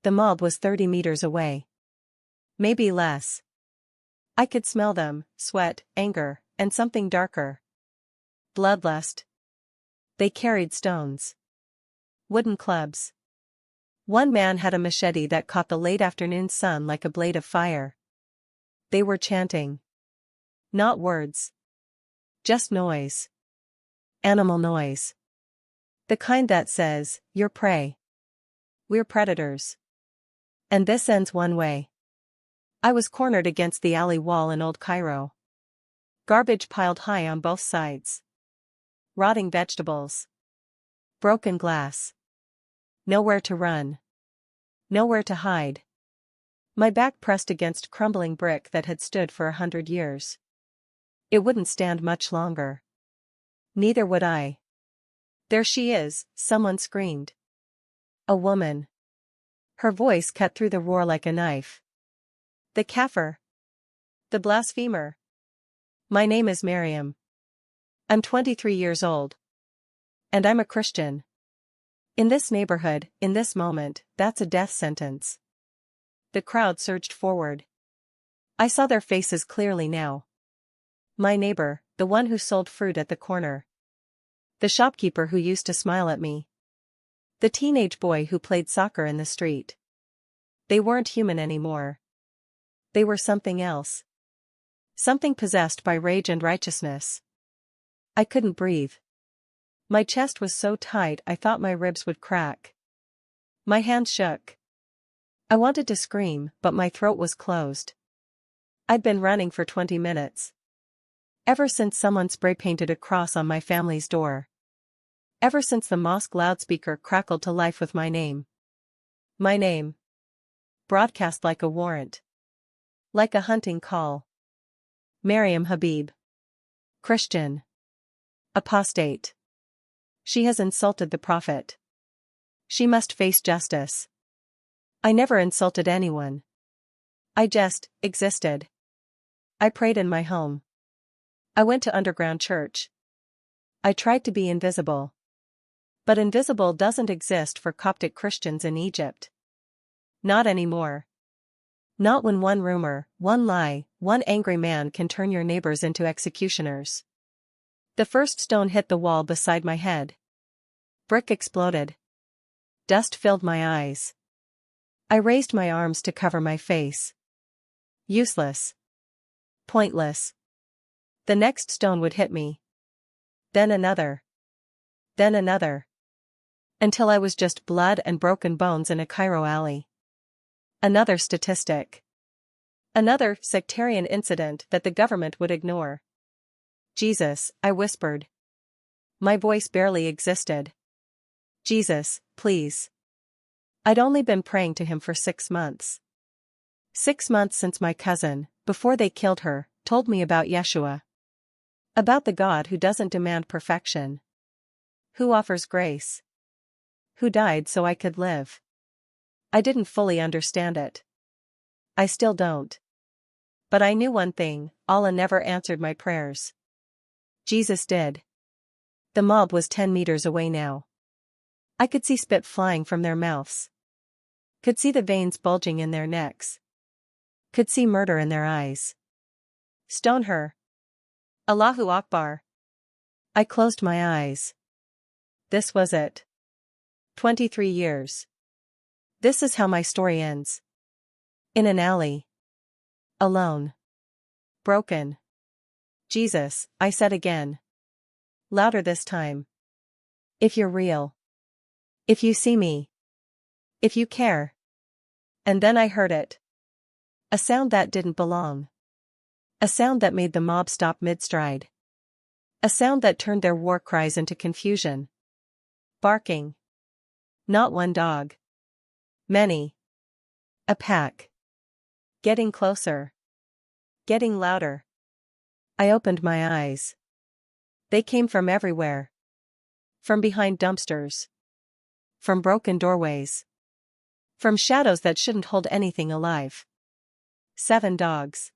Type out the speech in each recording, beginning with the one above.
the mob was 30 meters away. Maybe less. I could smell them, sweat, anger, and something darker. Bloodlust. They carried stones. Wooden clubs. One man had a machete that caught the late afternoon sun like a blade of fire. They were chanting. Not words. Just noise. Animal noise. The kind that says, "You're prey. We're predators." And this ends one way. I was cornered against the alley wall in old Cairo. Garbage piled high on both sides. Rotting vegetables. Broken glass. Nowhere to run. Nowhere to hide. My back pressed against crumbling brick that had stood for 100 years. It wouldn't stand much longer. Neither would I. "There she is," someone screamed. A woman. Her voice cut through the roar like a knife. "The kafir. The blasphemer. My name is Maryam. I'm 23 years old. And I'm a Christian. In this neighborhood, in this moment, that's a death sentence." The crowd surged forward. I saw their faces clearly now. My neighbor, the one who sold fruit at the corner. The shopkeeper who used to smile at me. The teenage boy who played soccer in the street. They weren't human anymore. They were something else. Something possessed by rage and righteousness. I couldn't breathe. My chest was so tight I thought my ribs would crack. My hands shook. I wanted to scream, but my throat was closed. I'd been running for 20 minutes. Ever since someone spray-painted a cross on my family's door. Ever since the mosque loudspeaker crackled to life with my name. My name. Broadcast like a warrant. Like a hunting call. Maryam Habib. Christian. Apostate. She has insulted the Prophet. She must face justice. I never insulted anyone. I just existed. I prayed in my home. I went to underground church. I tried to be invisible. But invisible doesn't exist for Coptic Christians in Egypt. Not anymore. Not when one rumor, one lie, one angry man can turn your neighbors into executioners. The first stone hit the wall beside my head. Brick exploded. Dust filled my eyes. I raised my arms to cover my face. Useless. Pointless. The next stone would hit me. Then another. Then another. Until I was just blood and broken bones in a Cairo alley. Another statistic. Another sectarian incident that the government would ignore. "Jesus," I whispered. My voice barely existed. "Jesus, please." I'd only been praying to him for 6 months. 6 months since my cousin, before they killed her, told me about Yeshua. About the God who doesn't demand perfection. Who offers grace. Who died so I could live. I didn't fully understand it. I still don't. But I knew one thing, Allah never answered my prayers. Jesus did. The mob was 10 meters away now. I could see spit flying from their mouths. Could see the veins bulging in their necks. Could see murder in their eyes. "Stone her. Allahu Akbar." I closed my eyes. This was it. 23 years. This is how my story ends. In an alley. Alone. Broken. "Jesus," I said again. Louder this time. "If you're real. If you see me. If you care." And then I heard it. A sound that didn't belong. A sound that made the mob stop mid-stride. A sound that turned their war cries into confusion. Barking. Not one dog. Many. A pack. Getting closer. Getting louder. I opened my eyes. They came from everywhere. From behind dumpsters. From broken doorways. From shadows that shouldn't hold anything alive. 7 dogs.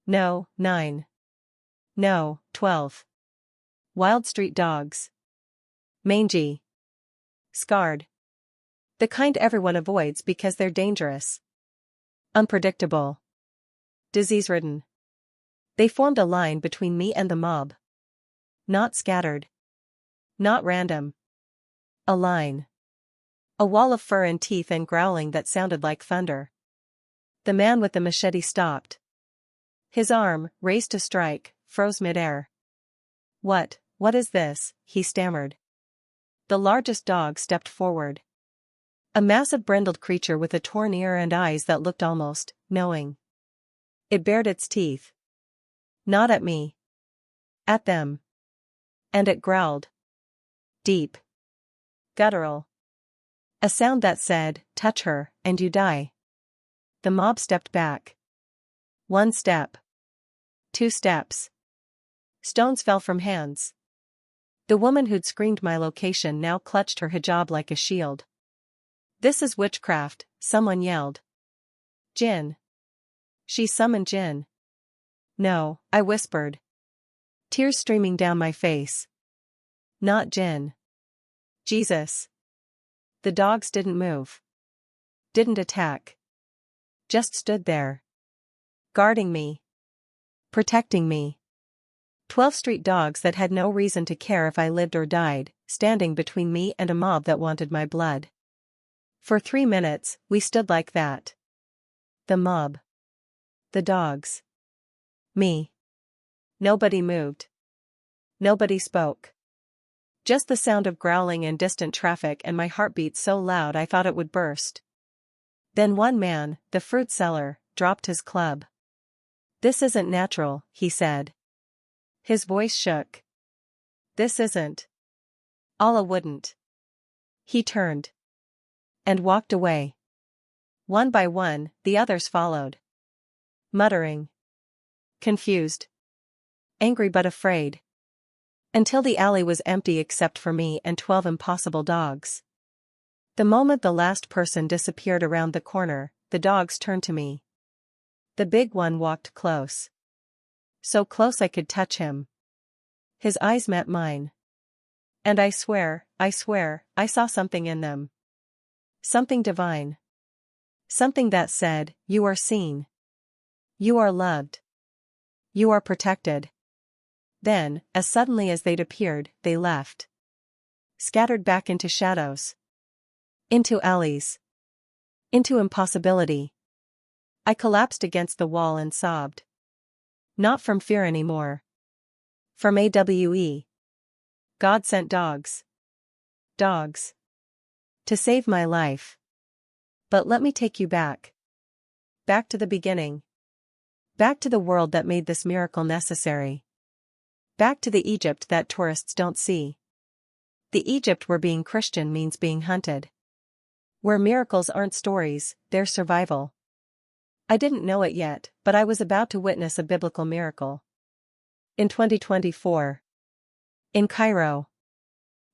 No, 9. No, 12. Wild street dogs. Mangy. Scarred. The kind everyone avoids because they're dangerous. Unpredictable. Disease-ridden. They formed a line between me and the mob. Not scattered. Not random. A line. A wall of fur and teeth and growling that sounded like thunder. The man with the machete stopped. His arm, raised to strike, froze midair. What is this?" he stammered. The largest dog stepped forward. A massive brindled creature with a torn ear and eyes that looked almost knowing. It bared its teeth. Not at me. At them. And it growled. Deep. Guttural. A sound that said, "Touch her, and you die." The mob stepped back. 1 step. 2 steps. Stones fell from hands. The woman who'd screamed my location now clutched her hijab like a shield. "This is witchcraft," someone yelled. "Jinn." She summoned Jinn. "No," I whispered. Tears streaming down my face. "Not Jinn. Jesus." The dogs didn't move. Didn't attack. Just stood there. Guarding me. Protecting me. 12 street dogs that had no reason to care if I lived or died, standing between me and a mob that wanted my blood. For 3 minutes, we stood like that. The mob. The dogs. Me. Nobody moved. Nobody spoke. Just the sound of growling and distant traffic and my heartbeat so loud I thought it would burst. Then one man, the fruit seller, dropped his club. "This isn't natural," he said. His voice shook. "This isn't." Allah wouldn't. He turned. And walked away. One by one, the others followed. Muttering. Confused. Angry but afraid. Until the alley was empty except for me and 12 impossible dogs. The moment the last person disappeared around the corner, the dogs turned to me. The big one walked close. So close I could touch him. His eyes met mine. And I swear, I saw something in them. Something divine. Something that said, "You are seen. You are loved. You are protected." Then, as suddenly as they'd appeared, they left. Scattered back into shadows. Into alleys. Into impossibility. I collapsed against the wall and sobbed. Not from fear anymore. From AWE. God sent dogs. Dogs. To save my life. But let me take you back. Back to the beginning. Back to the world that made this miracle necessary. Back to the Egypt that tourists don't see. The Egypt where being Christian means being hunted. Where miracles aren't stories, they're survival. I didn't know it yet, but I was about to witness a biblical miracle. In 2024. In Cairo.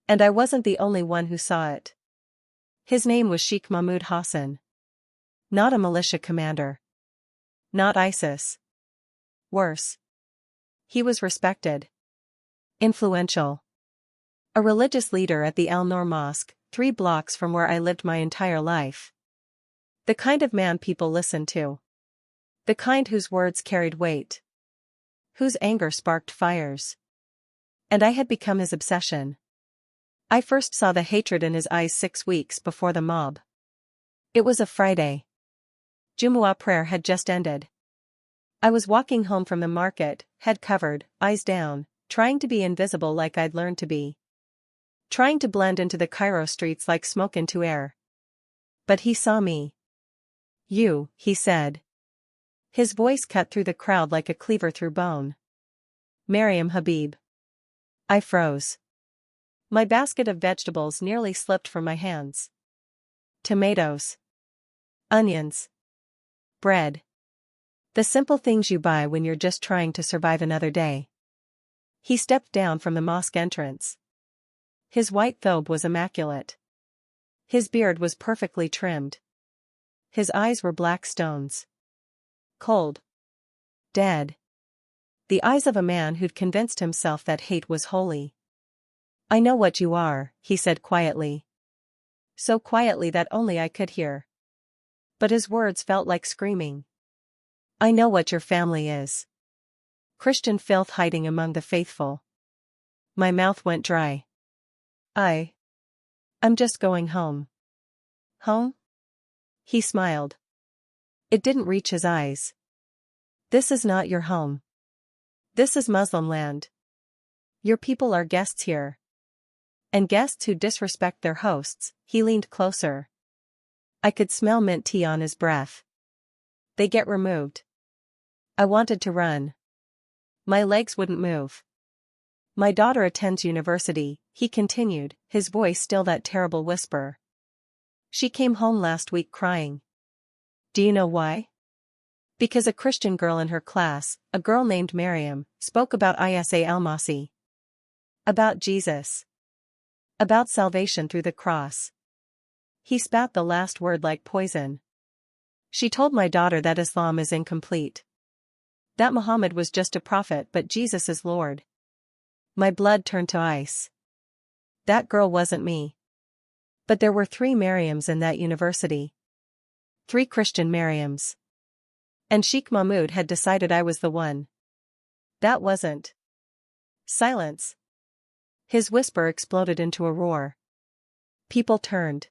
And I wasn't the only one who saw it. His name was Sheikh Mahmoud Hassan. Not a militia commander. Not ISIS. Worse. He was respected. Influential. A religious leader at the Al Noor Mosque, 3 blocks from where I lived my entire life. The kind of man people listened to. The kind whose words carried weight. Whose anger sparked fires. And I had become his obsession. I first saw the hatred in his eyes 6 weeks before the mob. It was a Friday. Jumu'ah prayer had just ended. I was walking home from the market, head covered, eyes down, trying to be invisible like I'd learned to be. Trying to blend into the Cairo streets like smoke into air. But he saw me. "You," he said. His voice cut through the crowd like a cleaver through bone. "Mariam Habib." I froze. My basket of vegetables nearly slipped from my hands. Tomatoes. Onions. Bread. The simple things you buy when you're just trying to survive another day. He stepped down from the mosque entrance. His white thobe was immaculate. His beard was perfectly trimmed. His eyes were black stones. Cold. Dead. The eyes of a man who'd convinced himself that hate was holy. "I know what you are," he said quietly. So quietly that only I could hear. But his words felt like screaming. I know what your family is. Christian filth hiding among the faithful. My mouth went dry. I'm just going home. Home? He smiled. It didn't reach his eyes. This is not your home. This is Muslim land. Your people are guests here. And guests who disrespect their hosts. He leaned closer. I could smell mint tea on his breath. They get removed. I wanted to run. My legs wouldn't move. My daughter attends university, he continued, his voice still that terrible whisper. She came home last week crying. Do you know why? Because a Christian girl in her class, a girl named Miriam, spoke about Isa al-Masih. About Jesus. About salvation through the cross. He spat the last word like poison. She told my daughter that Islam is incomplete. That Muhammad was just a prophet but Jesus is Lord. My blood turned to ice. That girl wasn't me. But there were 3 Maryams in that university. 3 Christian Maryams. And Sheikh Mahmoud had decided I was the one. That wasn't. Silence. His whisper exploded into a roar. People turned.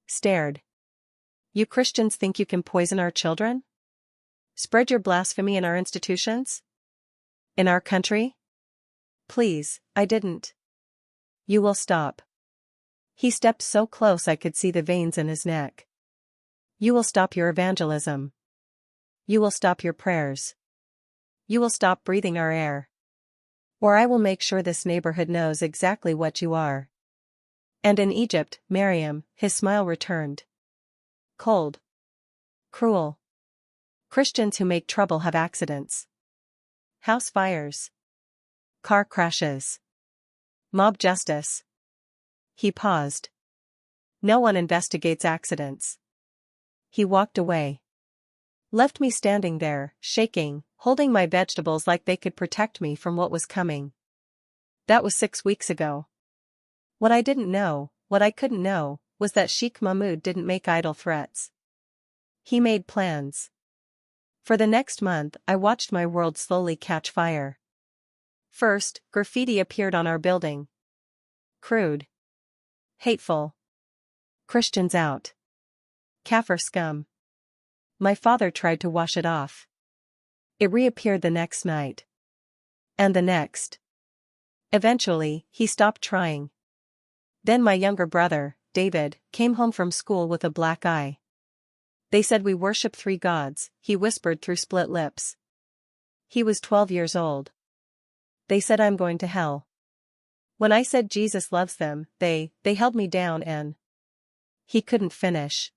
Stared. You Christians think you can poison our children? Spread your blasphemy in our institutions? In our country? Please, I didn't. You will stop. He stepped so close I could see the veins in his neck. You will stop your evangelism. You will stop your prayers. You will stop breathing our air. Or I will make sure this neighborhood knows exactly what you are. And in Egypt, Miriam, his smile returned. Cold. Cruel. Christians who make trouble have accidents. House fires. Car crashes. Mob justice. He paused. No one investigates accidents. He walked away. Left me standing there, shaking, holding my vegetables like they could protect me from what was coming. That was 6 weeks ago. What I didn't know, what I couldn't know, was that Sheikh Mahmoud didn't make idle threats. He made plans. For the next month, I watched my world slowly catch fire. First, graffiti appeared on our building. Crude. Hateful. Christians out. Kafir scum. My father tried to wash it off. It reappeared the next night. And the next. Eventually, he stopped trying. Then my younger brother, David, came home from school with a black eye. They said we worship 3 gods, he whispered through split lips. He was 12 years old. They said I'm going to hell. When I said Jesus loves them, they held me down and... He couldn't finish.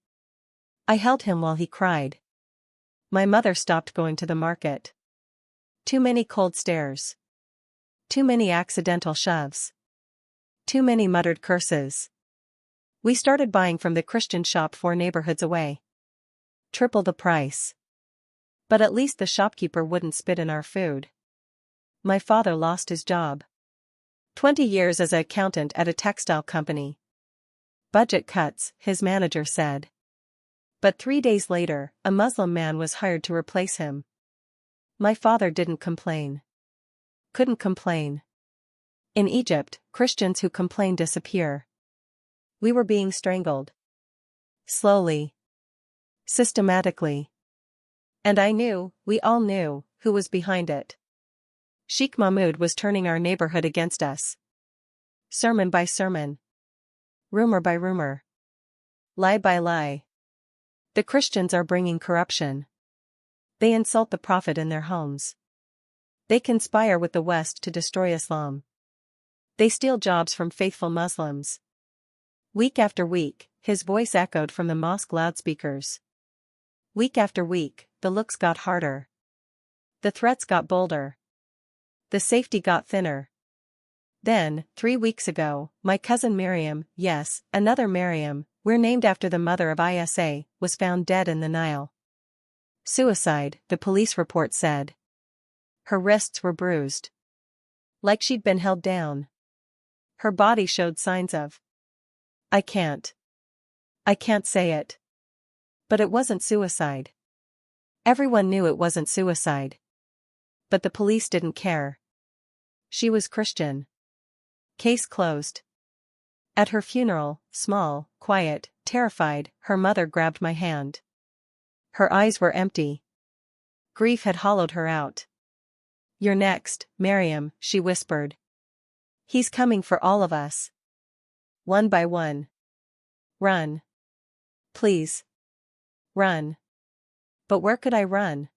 I held him while he cried. My mother stopped going to the market. Too many cold stares. Too many accidental shoves. Too many muttered curses. We started buying from the Christian shop 4 neighborhoods away. Triple the price. But at least the shopkeeper wouldn't spit in our food. My father lost his job. 20 years as an accountant at a textile company. Budget cuts, his manager said. But 3 days later, a Muslim man was hired to replace him. My father didn't complain. Couldn't complain. In Egypt, Christians who complain disappear. We were being strangled. Slowly. Systematically. And I knew, we all knew, who was behind it. Sheikh Mahmoud was turning our neighborhood against us. Sermon by sermon. Rumor by rumor. Lie by lie. The Christians are bringing corruption. They insult the Prophet in their homes. They conspire with the West to destroy Islam. They steal jobs from faithful Muslims. Week after week, his voice echoed from the mosque loudspeakers. Week after week, the looks got harder. The threats got bolder. The safety got thinner. Then, 3 weeks ago, my cousin Miriam, yes, another Miriam, we're named after the mother of Isa, was found dead in the Nile. Suicide, the police report said. Her wrists were bruised. Like she'd been held down. Her body showed signs of. I can't. I can't say it. But it wasn't suicide. Everyone knew it wasn't suicide. But the police didn't care. She was Christian. Case closed. At her funeral, small, quiet, terrified, her mother grabbed my hand. Her eyes were empty. Grief had hollowed her out. "You're next, Miriam," she whispered. "He's coming for all of us. One by one. Run. Please. Run." But where could I run?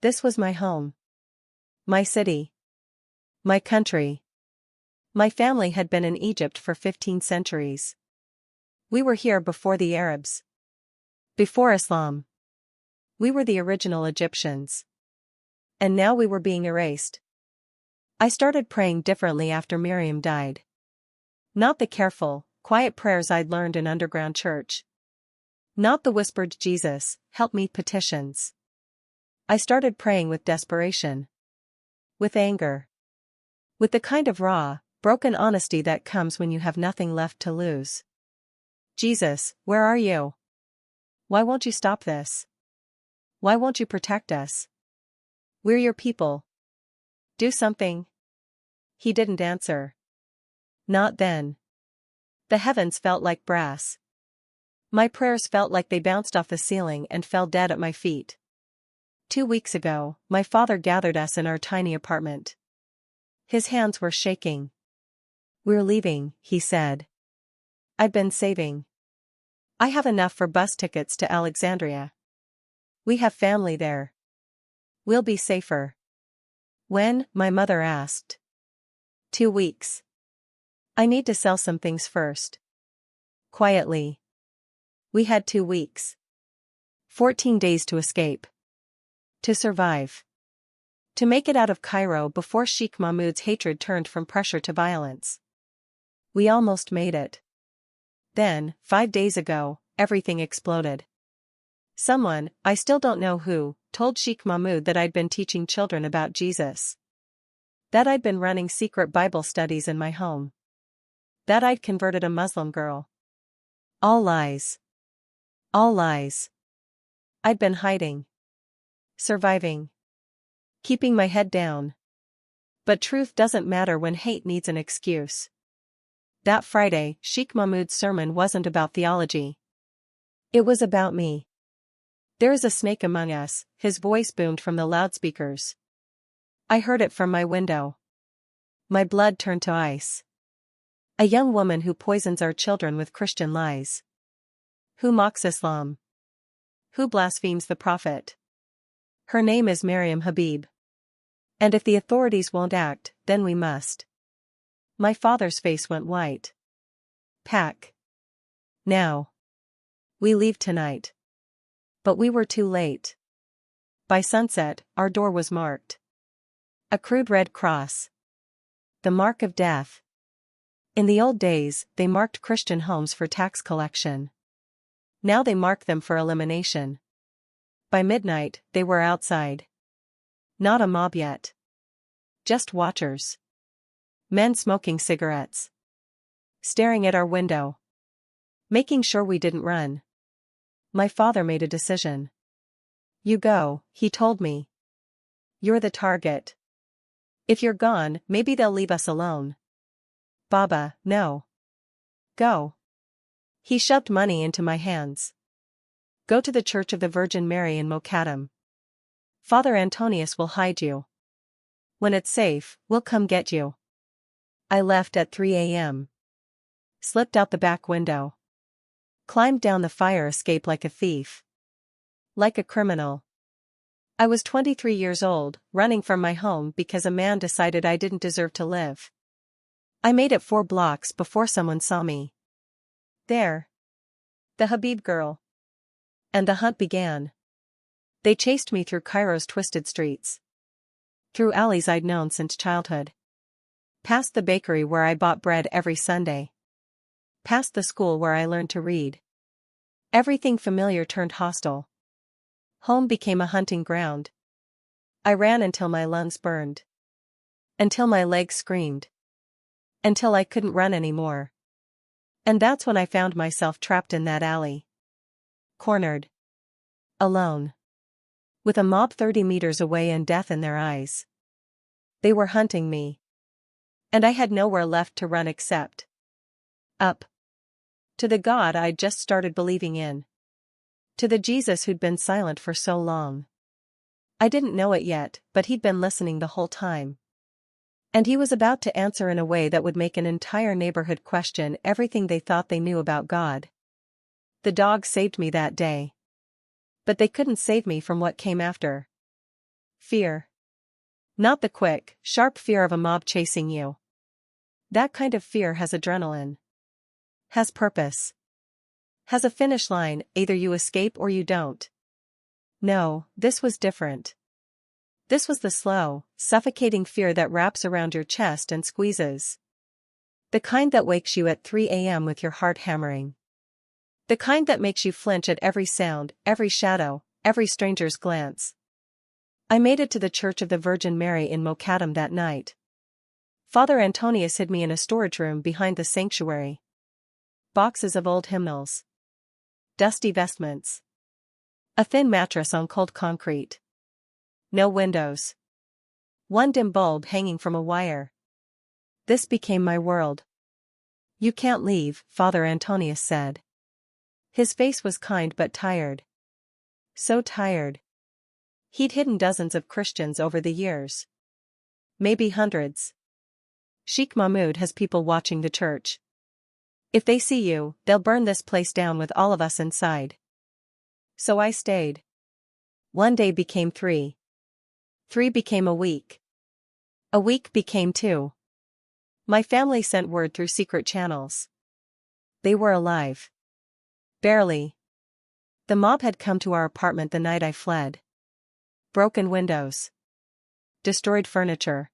This was my home. My city. My country. My family had been in Egypt for 15 centuries. We were here before the Arabs. Before Islam. We were the original Egyptians. And now we were being erased. I started praying differently after Miriam died. Not the careful, quiet prayers I'd learned in underground church. Not the whispered "Jesus, help me" petitions. I started praying with desperation. With anger. With the kind of raw, broken honesty that comes when you have nothing left to lose. "Jesus, where are you? Why won't you stop this? Why won't you protect us? We're your people. Do something." He didn't answer. Not then. The heavens felt like brass. My prayers felt like they bounced off the ceiling and fell dead at my feet. 2 weeks ago, my father gathered us in our tiny apartment. His hands were shaking. "We're leaving," he said. "I've been saving. I have enough for bus tickets to Alexandria. We have family there. We'll be safer." "When?" my mother asked. 2 weeks. "I need to sell some things first." Quietly. We had 2 weeks. 14 days to escape. To survive. To make it out of Cairo before Sheikh Mahmoud's hatred turned from pressure to violence. We almost made it. Then, 5 days ago, everything exploded. Someone, I still don't know who, told Sheikh Mahmoud that I'd been teaching children about Jesus. That I'd been running secret Bible studies in my home. That I'd converted a Muslim girl. All lies. All lies. I'd been hiding. Surviving. Keeping my head down. But truth doesn't matter when hate needs an excuse. That Friday, Sheikh Mahmoud's sermon wasn't about theology. It was about me. "There is a snake among us," his voice boomed from the loudspeakers. I heard it from my window. My blood turned to ice. A young woman who poisons our children with Christian lies. Who mocks Islam. Who blasphemes the Prophet. Her name is Miriam Habib. And if the authorities won't act, then we must. My father's face went white. "Pack. Now. We leave tonight." But we were too late. By sunset, our door was marked. A crude red cross. The mark of death. In the old days, they marked Christian homes for tax collection. Now they mark them for elimination. By midnight, they were outside. Not a mob yet. Just watchers. Men smoking cigarettes. Staring at our window. Making sure we didn't run. My father made a decision. "You go," he told me. "You're the target. If you're gone, maybe they'll leave us alone." "Baba, no. Go." He shoved money into my hands. "Go to the Church of the Virgin Mary in Mokattam. Father Antonius will hide you. When it's safe, we'll come get you." I left at 3 a.m. Slipped out the back window. Climbed down the fire escape like a thief. Like a criminal. I was 23 years old, running from my home because a man decided I didn't deserve to live. I made it 4 blocks before someone saw me. There. The Habib girl. And the hunt began. They chased me through Cairo's twisted streets. Through alleys I'd known since childhood. Past the bakery where I bought bread every Sunday. Past the school where I learned to read. Everything familiar turned hostile. Home became a hunting ground. I ran until my lungs burned. Until my legs screamed. Until I couldn't run anymore. And that's when I found myself trapped in that alley. Cornered. Alone. With a mob 30 meters away and death in their eyes. They were hunting me. And I had nowhere left to run except up. To the God I'd just started believing in. To the Jesus who'd been silent for so long. I didn't know it yet, but he'd been listening the whole time. And he was about to answer in a way that would make an entire neighborhood question everything they thought they knew about God. The dogs saved me that day. But they couldn't save me from what came after. Fear. Not the quick, sharp fear of a mob chasing you. That kind of fear has adrenaline. Has purpose. Has a finish line, either you escape or you don't. No, this was different. This was the slow, suffocating fear that wraps around your chest and squeezes. The kind that wakes you at 3 a.m. with your heart hammering. The kind that makes you flinch at every sound, every shadow, every stranger's glance. I made it to the Church of the Virgin Mary in Mokattam that night. Father Antonius hid me in a storage room behind the sanctuary. Boxes of old hymnals. Dusty vestments. A thin mattress on cold concrete. No windows. One dim bulb hanging from a wire. This became my world. You can't leave, Father Antonius said. His face was kind but tired. So tired. He'd hidden dozens of Christians over the years. Maybe hundreds. Sheikh Mahmoud has people watching the church. If they see you, they'll burn this place down with all of us inside. So I stayed. 1 day became 3. 3 became a week. A week became 2. My family sent word through secret channels. They were alive. Barely. The mob had come to our apartment the night I fled. Broken windows. Destroyed furniture.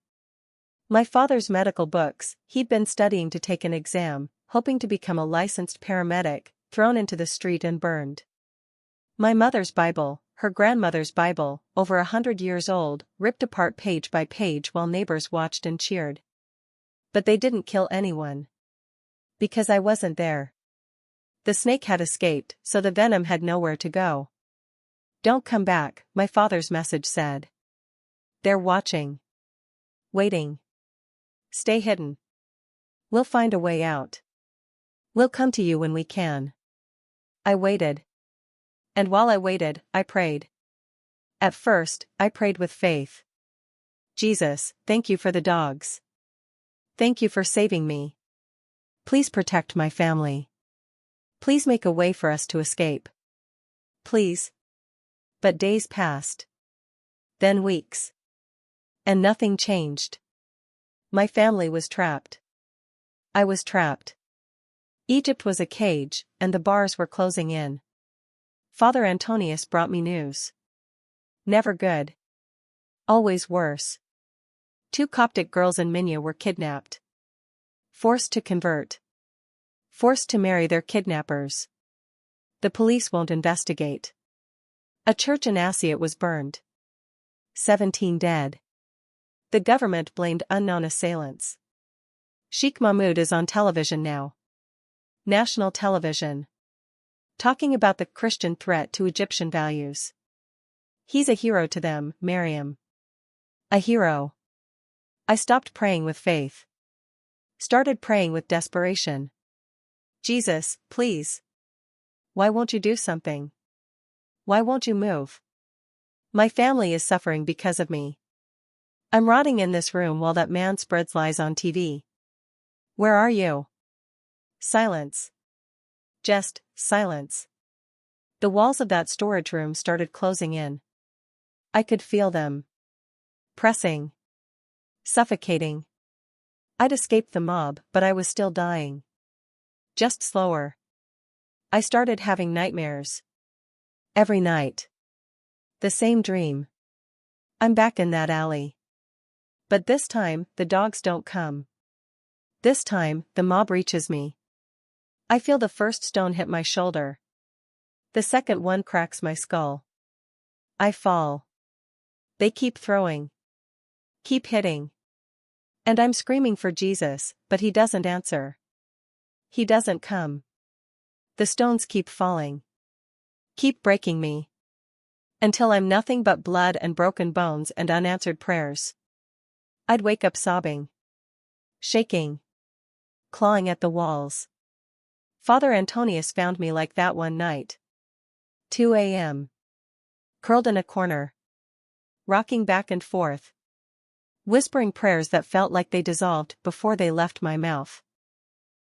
My father's medical books, he'd been studying to take an exam, hoping to become a licensed paramedic, thrown into the street and burned. My mother's Bible, her grandmother's Bible, over 100 years old, ripped apart page by page while neighbors watched and cheered. But they didn't kill anyone. Because I wasn't there. The snake had escaped, so the venom had nowhere to go. Don't come back, my father's message said. They're watching. Waiting. Stay hidden. We'll find a way out. We'll come to you when we can. I waited. And while I waited, I prayed. At first, I prayed with faith. Jesus, thank you for the dogs. Thank you for saving me. Please protect my family. Please make a way for us to escape. Please. But days passed. Then weeks. And nothing changed. My family was trapped. I was trapped. Egypt was a cage, and the bars were closing in. Father Antonius brought me news. Never good. Always worse. 2 Coptic girls in Minya were kidnapped. Forced to convert. Forced to marry their kidnappers. The police won't investigate. A church in Asiut was burned. 17 dead. The government blamed unknown assailants. Sheikh Mahmoud is on television now. National television. Talking about the Christian threat to Egyptian values. He's a hero to them, Miriam. A hero. I stopped praying with faith. Started praying with desperation. Jesus, please. Why won't you do something? Why won't you move? My family is suffering because of me. I'm rotting in this room while that man spreads lies on TV. Where are you? Silence. Just silence. The walls of that storage room started closing in. I could feel them. Pressing. Suffocating. I'd escaped the mob, but I was still dying. Just slower. I started having nightmares. Every night. The same dream. I'm back in that alley. But this time, the dogs don't come. This time, the mob reaches me. I feel the first stone hit my shoulder. The second one cracks my skull. I fall. They keep throwing. Keep hitting. And I'm screaming for Jesus, but he doesn't answer. He doesn't come. The stones keep falling. Keep breaking me. Until I'm nothing but blood and broken bones and unanswered prayers. I'd wake up sobbing. Shaking. Clawing at the walls. Father Antonius found me like that one night. 2 a.m. Curled in a corner. Rocking back and forth. Whispering prayers that felt like they dissolved before they left my mouth.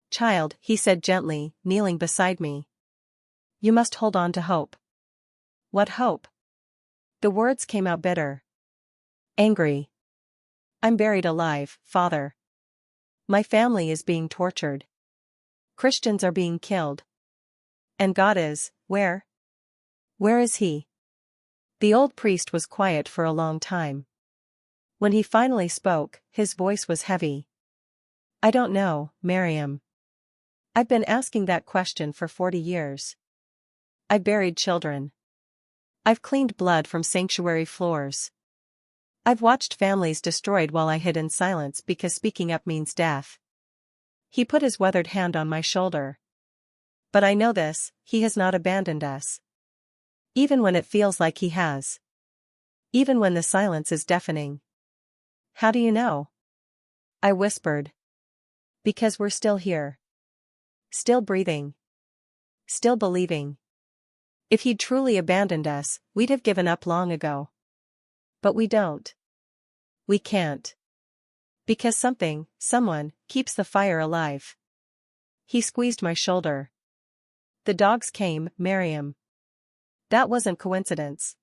Child, he said gently, kneeling beside me. You must hold on to hope. What hope? The words came out bitter. Angry. I'm buried alive, Father. My family is being tortured. Christians are being killed. And God is, where? Where is he? The old priest was quiet for a long time. When he finally spoke, his voice was heavy. I don't know, Miriam. I've been asking that question for 40 years. I buried children. I've cleaned blood from sanctuary floors. I've watched families destroyed while I hid in silence because speaking up means death. He put his weathered hand on my shoulder. But I know this, he has not abandoned us. Even when it feels like he has. Even when the silence is deafening. How do you know? I whispered. Because we're still here. Still breathing. Still believing. If he'd truly abandoned us, we'd have given up long ago. But we don't. We can't. Because someone, keeps the fire alive. He squeezed my shoulder. The dogs came, Miriam. That wasn't coincidence.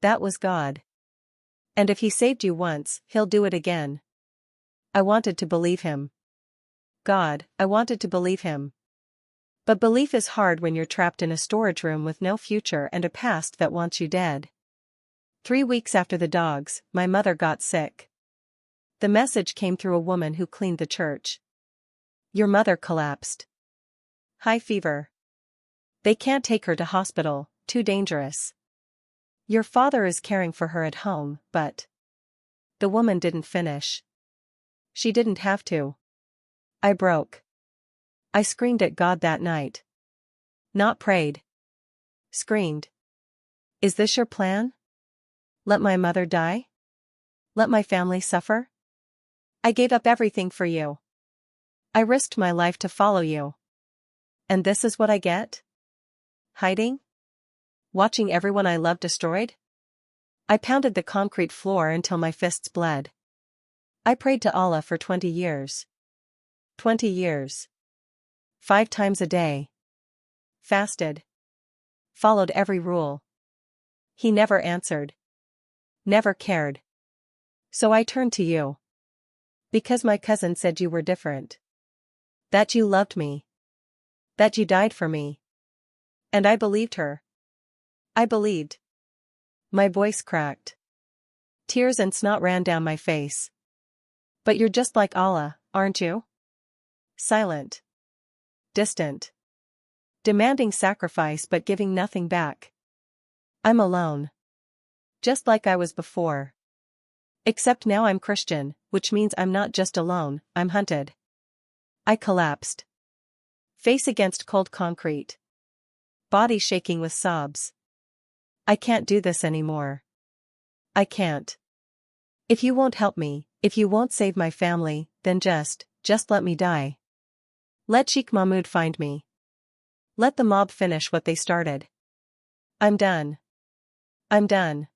That was God. And if he saved you once, he'll do it again. I wanted to believe him. God, I wanted to believe him. But belief is hard when you're trapped in a storage room with no future and a past that wants you dead. 3 weeks after the dogs, my mother got sick. The message came through a woman who cleaned the church. Your mother collapsed. High fever. They can't take her to hospital, too dangerous. Your father is caring for her at home, but... The woman didn't finish. She didn't have to. I broke. I screamed at God that night. Not prayed. Screamed. Is this your plan? Let my mother die? Let my family suffer? I gave up everything for you. I risked my life to follow you. And this is what I get? Hiding? Watching everyone I love destroyed? I pounded the concrete floor until my fists bled. I prayed to Allah for 20 years. 20 years. 5 times a day. Fasted. Followed every rule. He never answered. Never cared. So I turned to you. Because my cousin said you were different. That you loved me. That you died for me. And I believed her. I believed. My voice cracked. Tears and snot ran down my face. But you're just like Allah, aren't you? Silent. Distant. Demanding sacrifice but giving nothing back. I'm alone. Just like I was before. Except now I'm Christian, which means I'm not just alone, I'm hunted. I collapsed. Face against cold concrete. Body shaking with sobs. I can't do this anymore. I can't. If you won't help me, if you won't save my family, then just let me die. Let Sheikh Mahmoud find me. Let the mob finish what they started. I'm done. I'm done.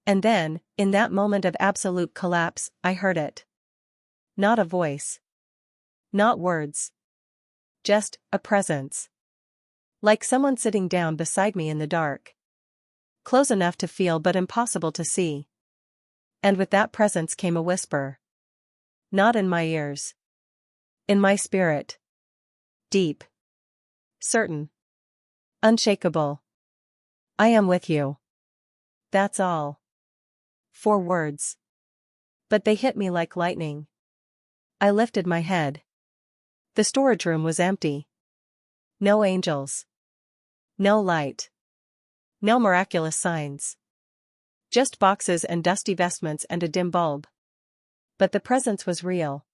And then, in that moment of absolute collapse, I heard it. Not a voice. Not words. Just a presence. Like someone sitting down beside me in the dark. Close enough to feel but impossible to see. And with that presence came a whisper. Not in my ears. In my spirit. Deep. Certain. Unshakable. I am with you. That's all. 4 words. But they hit me like lightning. I lifted my head. The storage room was empty. No angels. No light. No miraculous signs. Just boxes and dusty vestments and a dim bulb. But the presence was real.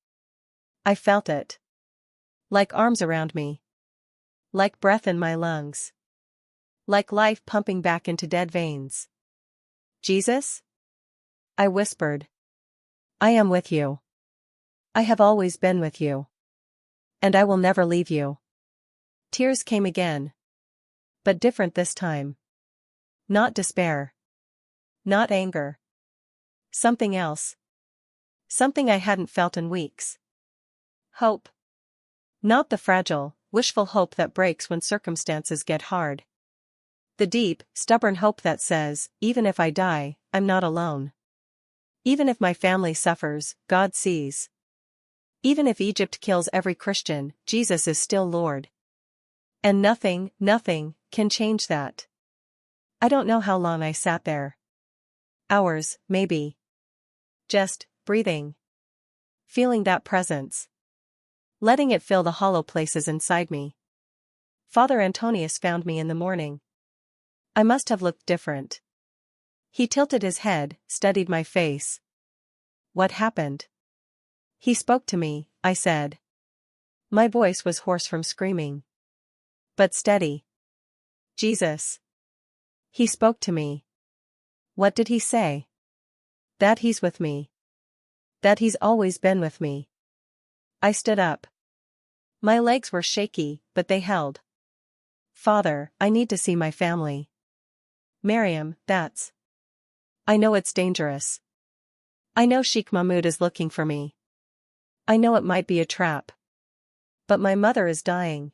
I felt it. Like arms around me. Like breath in my lungs. Like life pumping back into dead veins. Jesus? I whispered. I am with you. I have always been with you. And I will never leave you. Tears came again. But different this time. Not despair. Not anger. Something else. Something I hadn't felt in weeks. Hope. Not the fragile, wishful hope that breaks when circumstances get hard. The deep, stubborn hope that says, even if I die, I'm not alone. Even if my family suffers, God sees. Even if Egypt kills every Christian, Jesus is still Lord. And nothing, nothing, can change that. I don't know how long I sat there. Hours, maybe. Just, breathing. Feeling that presence. Letting it fill the hollow places inside me. Father Antonius found me in the morning. I must have looked different. He tilted his head, studied my face. What happened? He spoke to me, I said. My voice was hoarse from screaming. But steady. Jesus. He spoke to me. What did he say? That he's with me. That he's always been with me. I stood up. My legs were shaky, but they held. Father, I need to see my family. Miriam, that's. I know it's dangerous. I know Sheikh Mahmoud is looking for me. I know it might be a trap. But my mother is dying.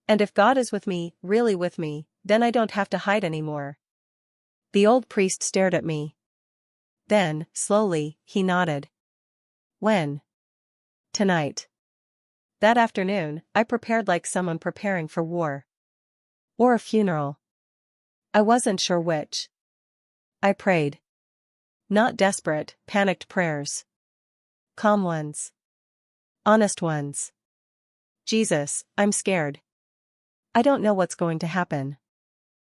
And if God is with me, really with me, then I don't have to hide anymore. The old priest stared at me. Then, slowly, he nodded. When? Tonight. That afternoon, I prepared like someone preparing for war. Or a funeral. I wasn't sure which. I prayed. Not desperate, panicked prayers. Calm ones. Honest ones. Jesus, I'm scared. I don't know what's going to happen.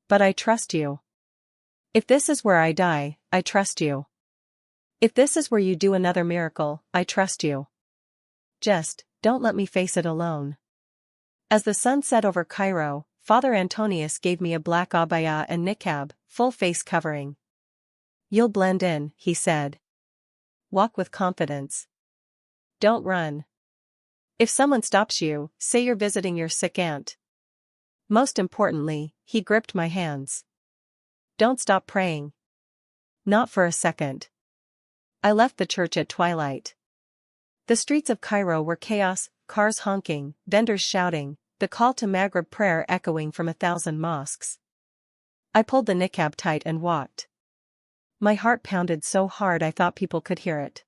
But I trust you. If this is where I die, I trust you. If this is where you do another miracle, I trust you. Just, don't let me face it alone. As the sun set over Cairo, Father Antonius gave me a black abaya and niqab, full face covering. You'll blend in, he said. Walk with confidence. Don't run. If someone stops you, say you're visiting your sick aunt. Most importantly, he gripped my hands. Don't stop praying. Not for a second. I left the church at twilight. The streets of Cairo were chaos, cars honking, vendors shouting, the call to Maghrib prayer echoing from 1,000 mosques. I pulled the niqab tight and walked. My heart pounded so hard I thought people could hear it.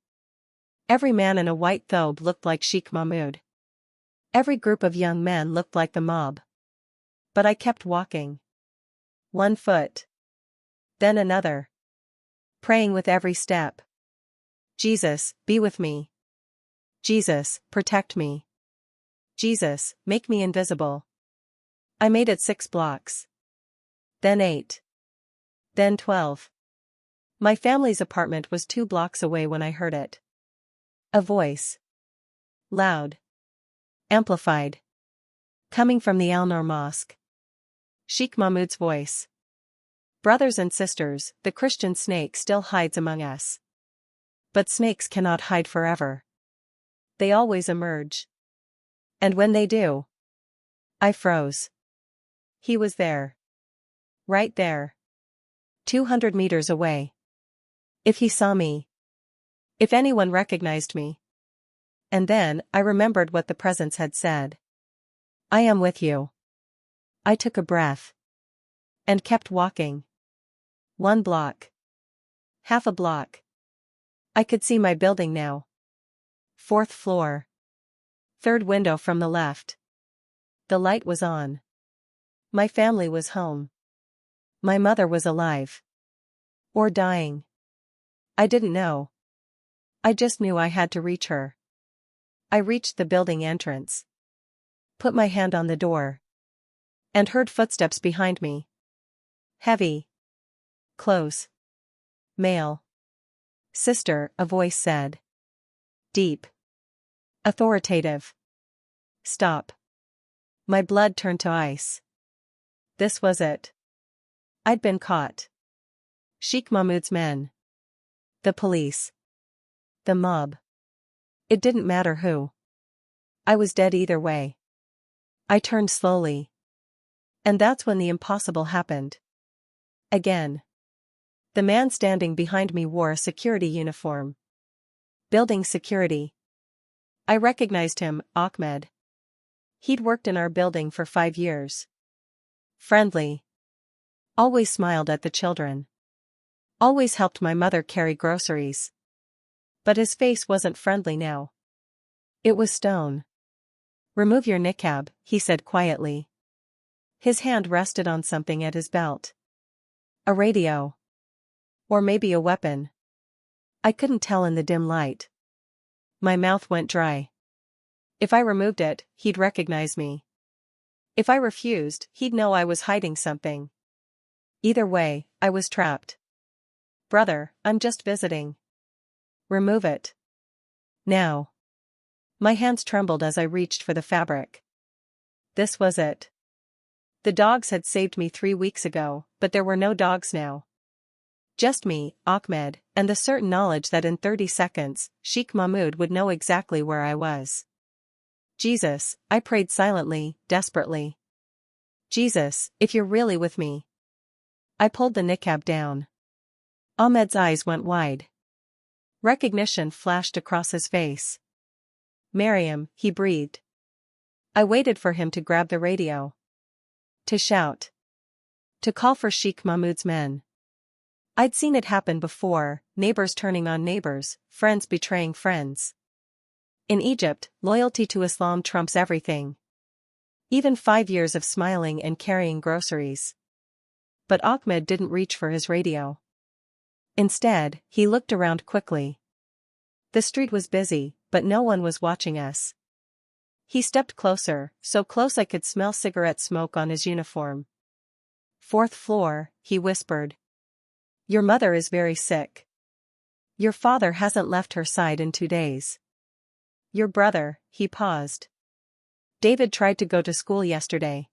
Every man in a white thobe looked like Sheikh Mahmoud. Every group of young men looked like the mob. But I kept walking. One foot. Then another. Praying with every step. Jesus, be with me. Jesus, protect me. Jesus, make me invisible. I made it 6 blocks. Then 8. Then 12. My family's apartment was 2 blocks away when I heard it. A voice. Loud. Amplified. Coming from the Al-Noor Mosque. Sheikh Mahmoud's voice. Brothers and sisters, the Christian snake still hides among us. But snakes cannot hide forever. They always emerge. And when they do, I froze. He was there. Right there. 200 meters away. If he saw me. If anyone recognized me. And then, I remembered what the presence had said. I am with you. I took a breath. And kept walking. 1 block. Half a block. I could see my building now. 4th floor. 3rd window from the left. The light was on. My family was home. My mother was alive. Or dying. I didn't know. I just knew I had to reach her. I reached the building entrance. Put my hand on the door. And heard footsteps behind me. Heavy. Close. Male. Sister, a voice said. Deep. Authoritative. Stop. My blood turned to ice. This was it. I'd been caught. Sheikh Mahmoud's men. The police. The mob. It didn't matter who. I was dead either way. I turned slowly. And that's when the impossible happened. Again. The man standing behind me wore a security uniform. Building security. I recognized him, Ahmed. He'd worked in our building for 5 years. Friendly. Always smiled at the children. Always helped my mother carry groceries. But his face wasn't friendly now. It was stone. Remove your niqab, he said quietly. His hand rested on something at his belt. A radio. Or maybe a weapon. I couldn't tell in the dim light. My mouth went dry. If I removed it, he'd recognize me. If I refused, he'd know I was hiding something. Either way, I was trapped. Brother, I'm just visiting. Remove it. Now. My hands trembled as I reached for the fabric. This was it. The dogs had saved me 3 weeks ago, but there were no dogs now. Just me, Ahmed, and the certain knowledge that in 30 seconds, Sheikh Mahmoud would know exactly where I was. Jesus, I prayed silently, desperately. Jesus, if you're really with me. I pulled the niqab down. Ahmed's eyes went wide. Recognition flashed across his face. Maryam, he breathed. I waited for him to grab the radio. To shout. To call for Sheikh Mahmoud's men. I'd seen it happen before, neighbors turning on neighbors, friends betraying friends. In Egypt, loyalty to Islam trumps everything. Even 5 years of smiling and carrying groceries. But Ahmed didn't reach for his radio. Instead, he looked around quickly. The street was busy, but no one was watching us. He stepped closer, so close I could smell cigarette smoke on his uniform. 4th floor, he whispered. Your mother is very sick. Your father hasn't left her side in 2 days. Your brother, he paused. David tried to go to school yesterday.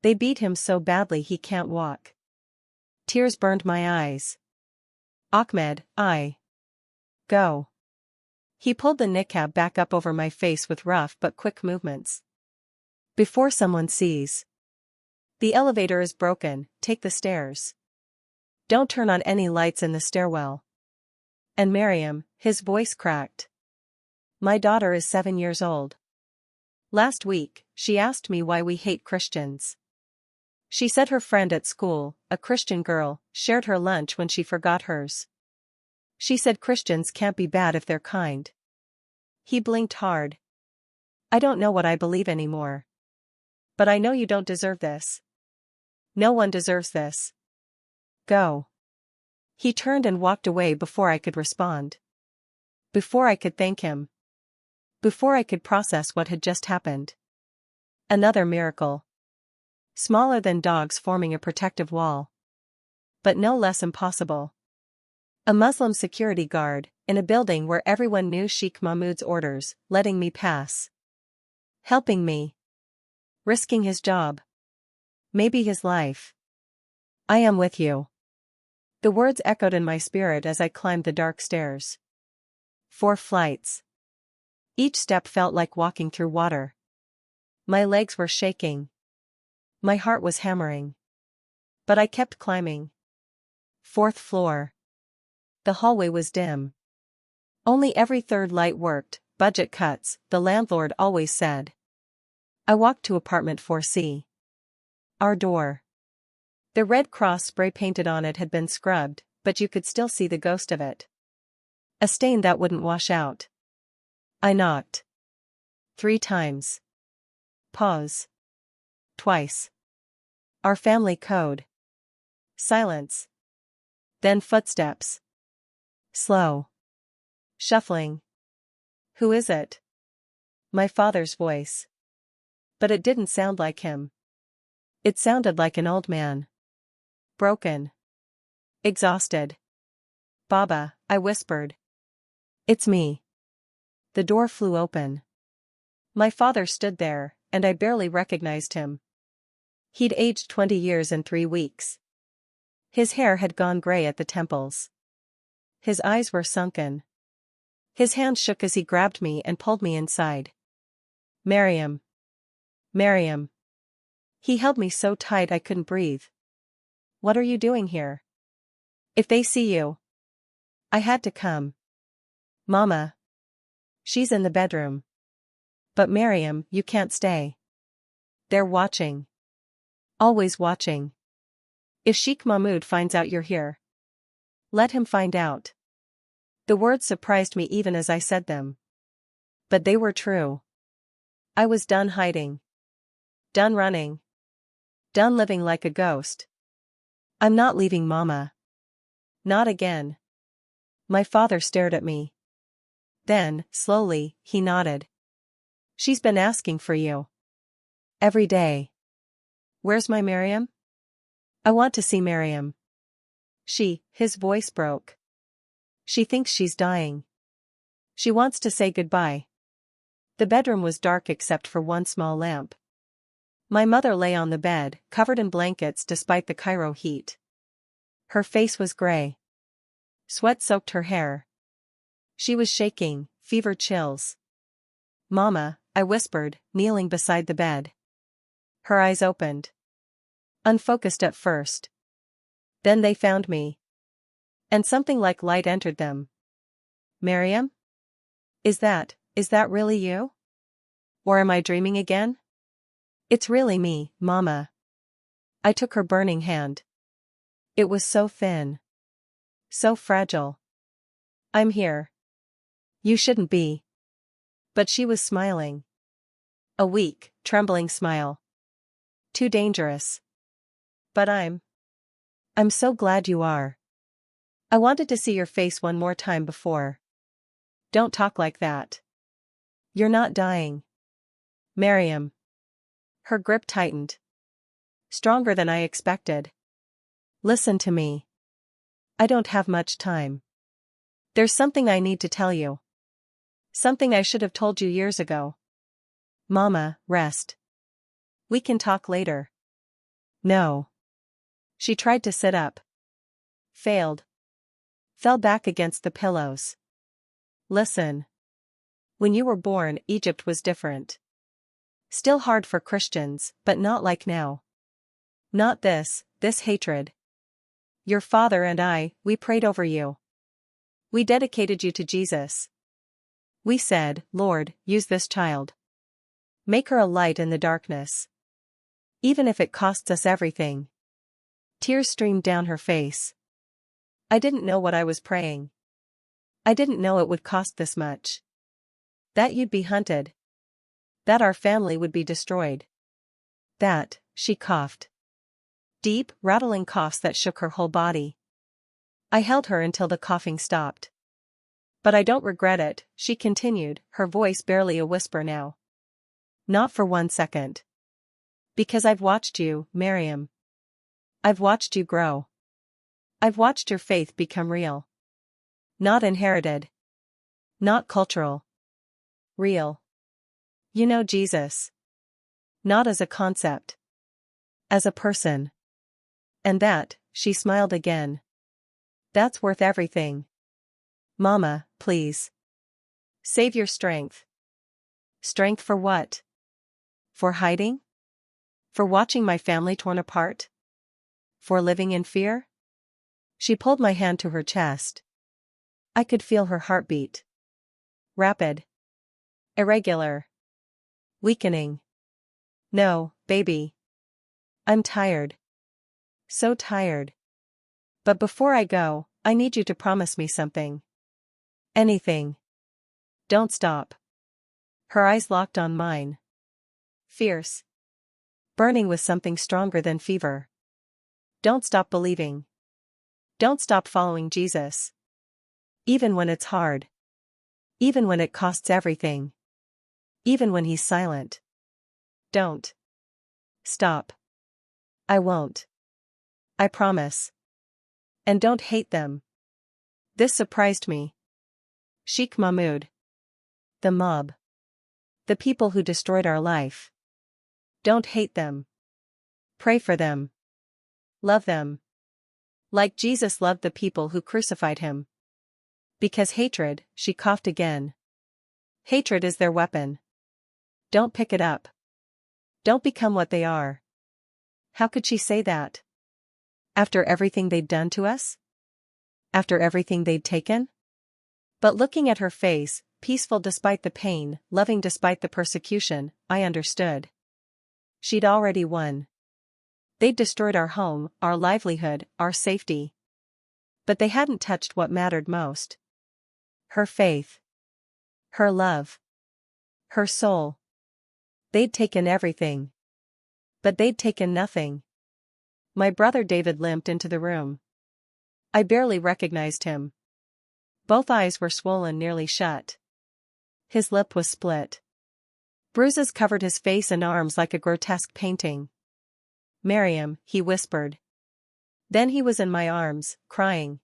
They beat him so badly he can't walk. Tears burned my eyes. Ahmed, Go. He pulled the niqab back up over my face with rough but quick movements. Before someone sees. The elevator is broken, take the stairs. Don't turn on any lights in the stairwell. And Maryam, his voice cracked. My daughter is 7 years old. Last week, she asked me why we hate Christians. She said her friend at school, a Christian girl, shared her lunch when she forgot hers. She said Christians can't be bad if they're kind. He blinked hard. I don't know what I believe anymore. But I know you don't deserve this. No one deserves this. Go. He turned and walked away before I could respond. Before I could thank him. Before I could process what had just happened. Another miracle. Smaller than dogs forming a protective wall. But no less impossible. A Muslim security guard, in a building where everyone knew Sheikh Mahmoud's orders, letting me pass. Helping me. Risking his job. Maybe his life. I am with you. The words echoed in my spirit as I climbed the dark stairs. 4 flights. Each step felt like walking through water. My legs were shaking. My heart was hammering. But I kept climbing. 4th floor. The hallway was dim. Only every 3rd light worked, budget cuts, the landlord always said. I walked to apartment 4C. Our door. The red cross spray painted on it had been scrubbed, but you could still see the ghost of it. A stain that wouldn't wash out. I knocked. 3 times. Pause. Twice. Our family code. Silence. Then footsteps. Slow. Shuffling. Who is it? My father's voice. But it didn't sound like him. It sounded like an old man. Broken. Exhausted. Baba, I whispered. It's me. The door flew open. My father stood there, and I barely recognized him. He'd aged 20 years in 3 weeks. His hair had gone gray at the temples. His eyes were sunken. His hand shook as he grabbed me and pulled me inside. Miriam. Miriam. He held me so tight I couldn't breathe. What are you doing here? If they see you. I had to come. Mama. She's in the bedroom. But Miriam, you can't stay. They're watching. Always watching. If Sheikh Mahmoud finds out you're here. Let him find out. The words surprised me even as I said them. But they were true. I was done hiding. Done running. Done living like a ghost. I'm not leaving Mama. Not again. My father stared at me. Then, slowly, he nodded. She's been asking for you. Every day. Where's my Miriam? I want to see Miriam. His voice broke. She thinks she's dying. She wants to say goodbye. The bedroom was dark except for one small lamp. My mother lay on the bed, covered in blankets despite the Cairo heat. Her face was gray. Sweat soaked her hair. She was shaking, fever chills. Mama, I whispered, kneeling beside the bed. Her eyes opened. Unfocused at first. Then they found me. And something like light entered them. Miriam? Is that really you? Or am I dreaming again? It's really me, Mama. I took her burning hand. It was so thin. So fragile. I'm here. You shouldn't be. But she was smiling. A weak, trembling smile. Too dangerous. But I'm so glad you are. I wanted to see your face one more time before. Don't talk like that. You're not dying. Miriam. Her grip tightened. Stronger than I expected. Listen to me. I don't have much time. There's something I need to tell you. Something I should have told you years ago. Mama, rest. We can talk later. No. She tried to sit up. Failed. Fell back against the pillows. Listen. When you were born, Egypt was different. Still hard for Christians, but not like now. Not this hatred. Your father and I, we prayed over you. We dedicated you to Jesus. We said, Lord, use this child. Make her a light in the darkness. Even if it costs us everything. Tears streamed down her face. I didn't know what I was praying. I didn't know it would cost this much. That you'd be hunted. That our family would be destroyed. That, she coughed. Deep, rattling coughs that shook her whole body. I held her until the coughing stopped. But I don't regret it, she continued, her voice barely a whisper now. Not for 1 second. Because I've watched you, Miriam. I've watched you grow. I've watched your faith become real. Not inherited. Not cultural. Real. You know Jesus. Not as a concept. As a person. And that, she smiled again. That's worth everything. Mama, please. Save your strength. Strength for what? For hiding? For watching my family torn apart? For living in fear? She pulled my hand to her chest. I could feel her heartbeat. Rapid. Irregular. Weakening. No, baby. I'm tired. So tired. But before I go, I need you to promise me something. Anything. Don't stop. Her eyes locked on mine. Fierce. Burning with something stronger than fever. Don't stop believing. Don't stop following Jesus. Even when it's hard. Even when it costs everything. Even when he's silent. Don't. Stop. I won't. I promise. And don't hate them. This surprised me. Sheikh Mahmoud. The mob. The people who destroyed our life. Don't hate them. Pray for them. Love them. Like Jesus loved the people who crucified him. Because hatred, she coughed again. Hatred is their weapon. Don't pick it up. Don't become what they are. How could she say that? After everything they'd done to us? After everything they'd taken? But looking at her face, peaceful despite the pain, loving despite the persecution, I understood. She'd already won. They'd destroyed our home, our livelihood, our safety. But they hadn't touched what mattered most. Her faith. Her love. Her soul. They'd taken everything. But they'd taken nothing. My brother David limped into the room. I barely recognized him. Both eyes were swollen nearly shut. His lip was split. Bruises covered his face and arms like a grotesque painting. "Miriam," he whispered. Then he was in my arms, crying.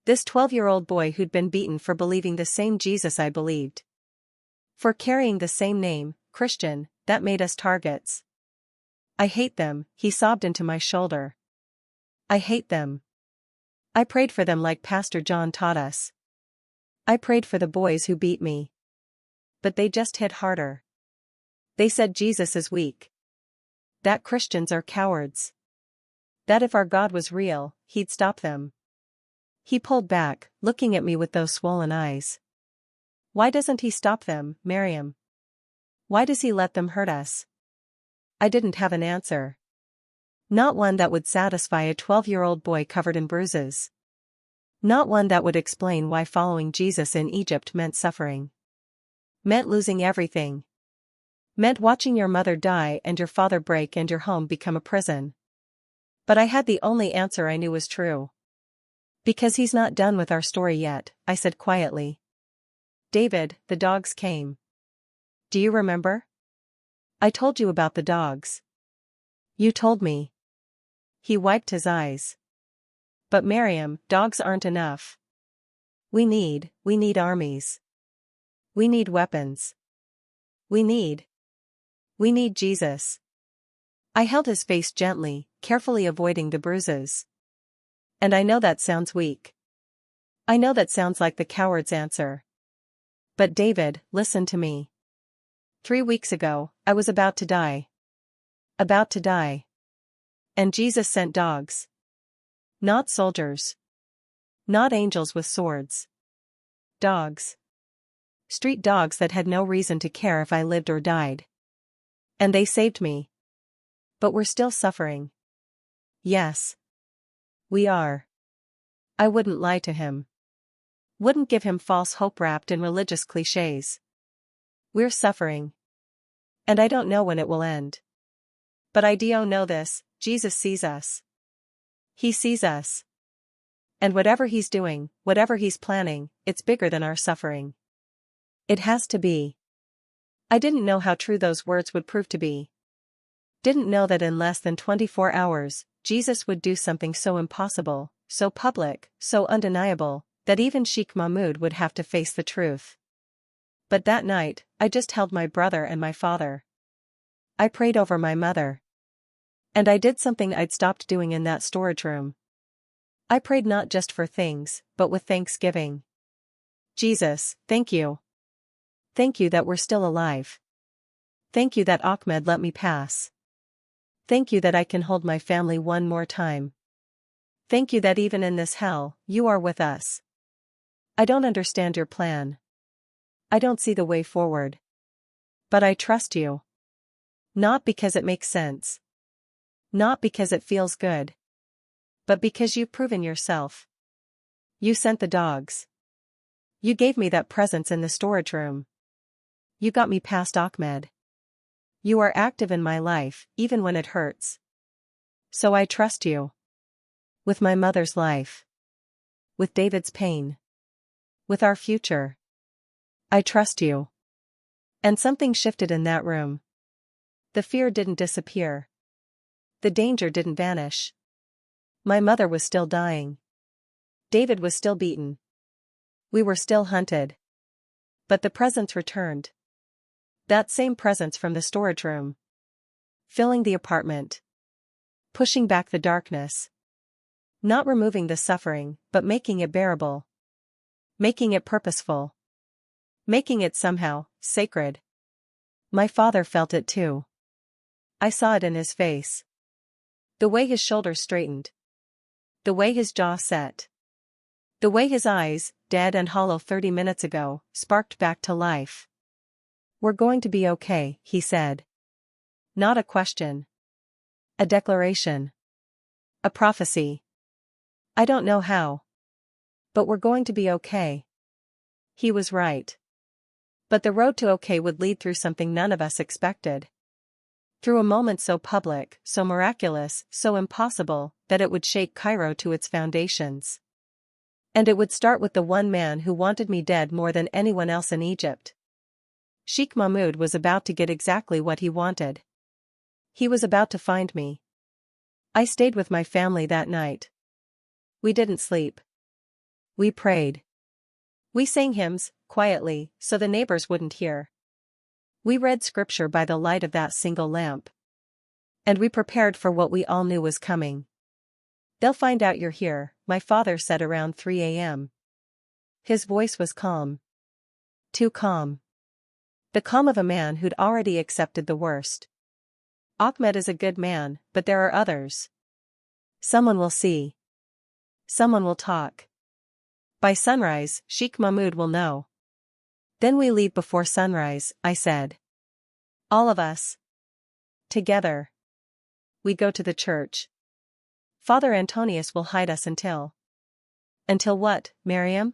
This 12-year-old boy who'd been beaten for believing the same Jesus I believed. For carrying the same name, Christian, that made us targets. "I hate them," he sobbed into my shoulder. "I hate them. I prayed for them like Pastor John taught us. I prayed for the boys who beat me. But they just hit harder. They said Jesus is weak. That Christians are cowards. That if our God was real, he'd stop them." He pulled back, looking at me with those swollen eyes. "Why doesn't he stop them, Miriam? Why does he let them hurt us?" I didn't have an answer. Not one that would satisfy a 12-year-old boy covered in bruises. Not one that would explain why following Jesus in Egypt meant suffering. Meant losing everything. Meant watching your mother die and your father break and your home become a prison. But I had the only answer I knew was true. "Because he's not done with our story yet," I said quietly. "David, the dogs came. Do you remember? I told you about the dogs. You told me." He wiped his eyes. "But Miriam, dogs aren't enough. We need armies. We need weapons. We need Jesus." I held his face gently, carefully avoiding the bruises. "And I know that sounds weak. I know that sounds like the coward's answer. But David, listen to me. 3 weeks ago, I was about to die. About to die. And Jesus sent dogs. Not soldiers. Not angels with swords. Dogs. Street dogs that had no reason to care if I lived or died. And they saved me. But we're still suffering. Yes. We are." I wouldn't lie to him. Wouldn't give him false hope wrapped in religious cliches. We're suffering. And I don't know when it will end. But I do know this, Jesus sees us. He sees us. And whatever he's doing, whatever he's planning, it's bigger than our suffering. It has to be. I didn't know how true those words would prove to be. Didn't know that in less than 24 hours, Jesus would do something so impossible, so public, so undeniable, that even Sheikh Mahmoud would have to face the truth. But that night, I just held my brother and my father. I prayed over my mother. And I did something I'd stopped doing in that storage room. I prayed not just for things, but with thanksgiving. "Jesus, thank you. Thank you that we're still alive. Thank you that Ahmed let me pass. Thank you that I can hold my family one more time. Thank you that even in this hell, you are with us. I don't understand your plan. I don't see the way forward. But I trust you. Not because it makes sense. Not because it feels good. But because you've proven yourself. You sent the dogs. You gave me that presence in the storage room. You got me past Ahmed. You are active in my life, even when it hurts. So I trust you. With my mother's life. With David's pain. With our future. I trust you." And something shifted in that room. The fear didn't disappear. The danger didn't vanish. My mother was still dying. David was still beaten. We were still hunted. But the presence returned. That same presence from the storage room. Filling the apartment. Pushing back the darkness. Not removing the suffering, but making it bearable. Making it purposeful. Making it somehow sacred. My father felt it too. I saw it in his face. The way his shoulders straightened. The way his jaw set. The way his eyes, dead and hollow 30 minutes ago, sparked back to life. "We're going to be okay," he said. Not a question. A declaration. A prophecy. I don't know how. But we're going to be okay. He was right. But the road to okay would lead through something none of us expected. Through a moment so public, so miraculous, so impossible, that it would shake Cairo to its foundations. And it would start with the one man who wanted me dead more than anyone else in Egypt. Sheikh Mahmoud was about to get exactly what he wanted. He was about to find me. I stayed with my family that night. We didn't sleep. We prayed. We sang hymns, quietly, so the neighbors wouldn't hear. We read scripture by the light of that single lamp. And we prepared for what we all knew was coming. "They'll find out you're here," my father said around 3 a.m. His voice was calm. Too calm. The calm of a man who'd already accepted the worst. "Ahmed is a good man, but there are others. Someone will see. Someone will talk. By sunrise, Sheikh Mahmoud will know." "Then we leave before sunrise," I said. "All of us. Together. We go to the church. Father Antonius will hide us until..." "Until what, Miriam?"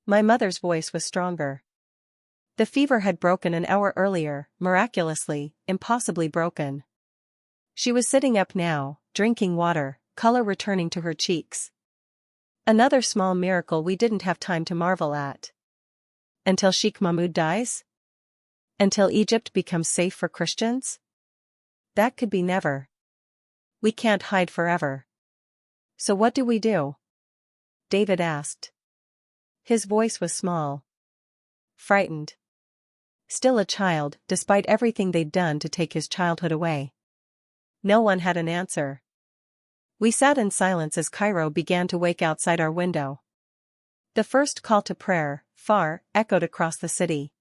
My mother's voice was stronger. The fever had broken an hour earlier, miraculously, impossibly broken. She was sitting up now, drinking water, color returning to her cheeks. Another small miracle we didn't have time to marvel at. Until Sheikh Mahmoud dies? Until Egypt becomes safe for Christians? That could be never. We can't hide forever. "So what do we do?" David asked. His voice was small. Frightened. Still a child, despite everything they'd done to take his childhood away. No one had an answer. We sat in silence as Cairo began to wake outside our window. The first call to prayer, far, echoed across the city.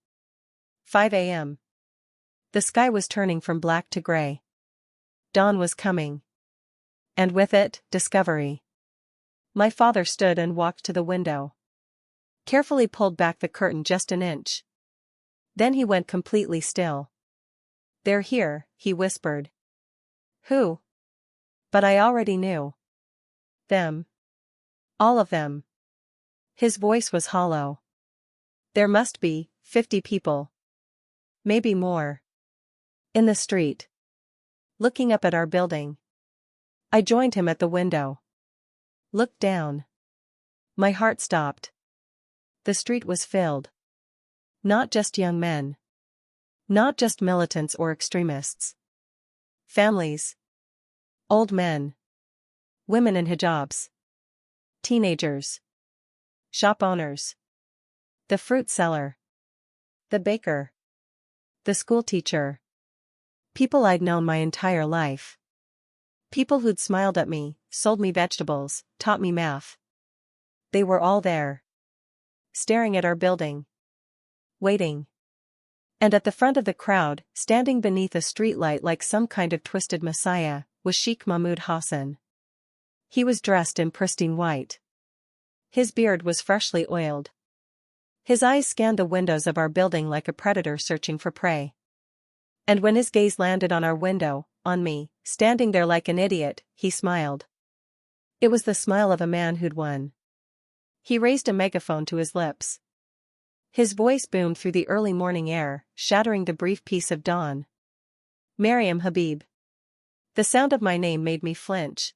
5 a.m. The sky was turning from black to gray. Dawn was coming. And with it, discovery. My father stood and walked to the window. Carefully pulled back the curtain just an inch. Then he went completely still. "They're here," he whispered. "Who?" But I already knew. "Them. All of them." His voice was hollow. "There must be 50 people. Maybe more. In the street. Looking up at our building." I joined him at the window. Looked down. My heart stopped. The street was filled. Not just young men. Not just militants or extremists. Families. Old men. Women in hijabs. Teenagers. Shop owners. The fruit seller. The baker. The school teacher. People I'd known my entire life. People who'd smiled at me, sold me vegetables, taught me math. They were all there. Staring at our building. Waiting. And at the front of the crowd, standing beneath a streetlight like some kind of twisted messiah, was Sheikh Mahmoud Hassan. He was dressed in pristine white. His beard was freshly oiled. His eyes scanned the windows of our building like a predator searching for prey. And when his gaze landed on our window, on me, standing there like an idiot, he smiled. It was the smile of a man who'd won. He raised a megaphone to his lips. His voice boomed through the early morning air, shattering the brief peace of dawn. "Mariam Habib." The sound of my name made me flinch.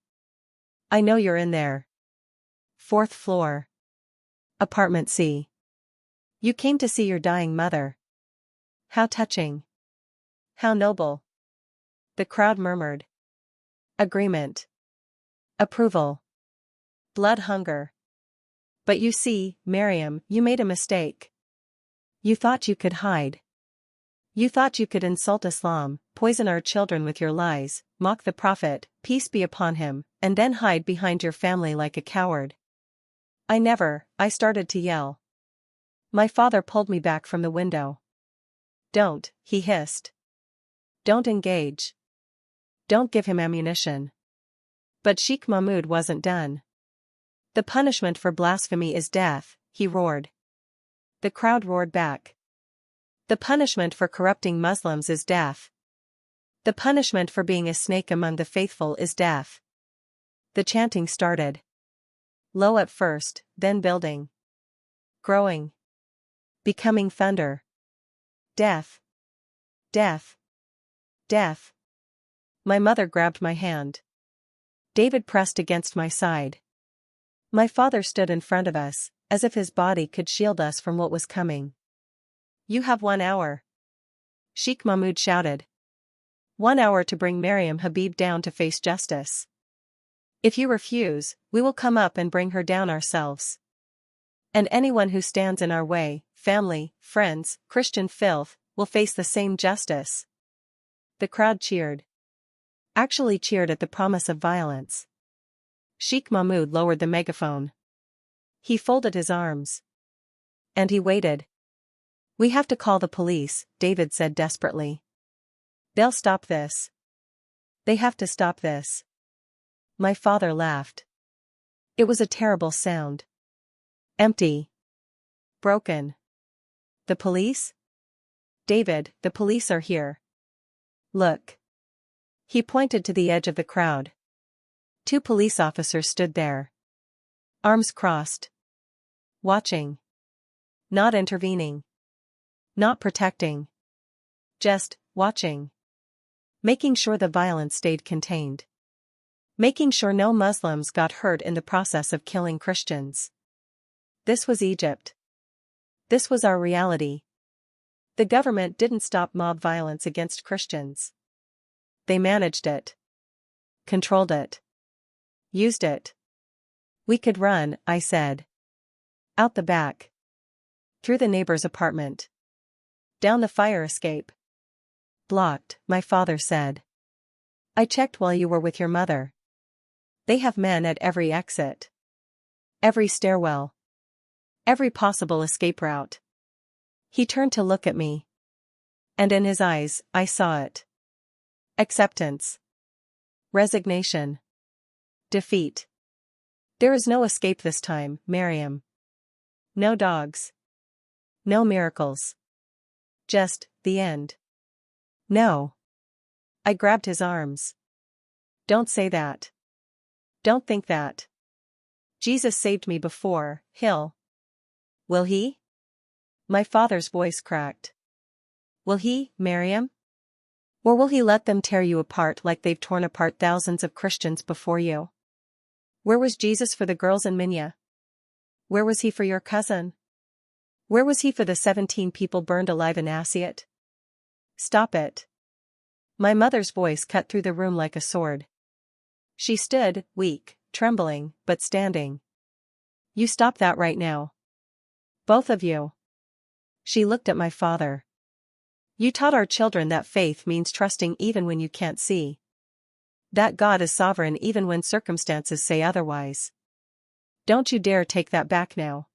"I know you're in there. 4th floor. Apartment C. You came to see your dying mother. How touching. How noble." The crowd murmured. Agreement. Approval. Blood hunger. "But you see, Mariam, you made a mistake. You thought you could hide. You thought you could insult Islam, poison our children with your lies, mock the Prophet, peace be upon him, and then hide behind your family like a coward. I started to yell. My father pulled me back from the window. Don't, he hissed. Don't engage. Don't give him ammunition. But Sheikh Mahmoud wasn't done. The punishment for blasphemy is death, he roared. The crowd roared back. The punishment for corrupting Muslims is death. The punishment for being a snake among the faithful is death. The chanting started. Low at first, then building. Growing. Becoming thunder. Death. Death. Death. My mother grabbed my hand. David pressed against my side. My father stood in front of us, as if his body could shield us from what was coming. You have 1 hour. Sheikh Mahmoud shouted. 1 hour to bring Maryam Habib down to face justice. If you refuse, we will come up and bring her down ourselves. And anyone who stands in our way, family, friends, Christian filth, will face the same justice. The crowd cheered. Actually cheered at the promise of violence. Sheikh Mahmoud lowered the megaphone. He folded his arms. And he waited. We have to call the police, David said desperately. They'll stop this. They have to stop this. My father laughed. It was a terrible sound. Empty. Broken. The police? David, the police are here. Look. He pointed to the edge of the crowd. 2 police officers stood there. Arms crossed. Watching. Not intervening. Not protecting. Just watching. Making sure the violence stayed contained. Making sure no Muslims got hurt in the process of killing Christians. This was Egypt. This was our reality. The government didn't stop mob violence against Christians. They managed it. Controlled it. Used it. We could run, I said. Out the back. Through the neighbor's apartment. Down the fire escape. Blocked, my father said. I checked while you were with your mother. They have men at every exit. Every stairwell. Every possible escape route. He turned to look at me. And in his eyes, I saw it. Acceptance. Resignation. Defeat. There is no escape this time, Maryam. No dogs. No miracles. Just, the end. No. I grabbed his arms. Don't say that. Don't think that. Jesus saved me before, Will he? My father's voice cracked. Will he, Maryam? Or will he let them tear you apart like they've torn apart thousands of Christians before you? Where was Jesus for the girls in Minya? Where was he for your cousin? Where was he for the 17 people burned alive in Asiat? Stop it. My mother's voice cut through the room like a sword. She stood, weak, trembling, but standing. You stop that right now. Both of you. She looked at my father. You taught our children that faith means trusting even when you can't see. That God is sovereign even when circumstances say otherwise. Don't you dare take that back now.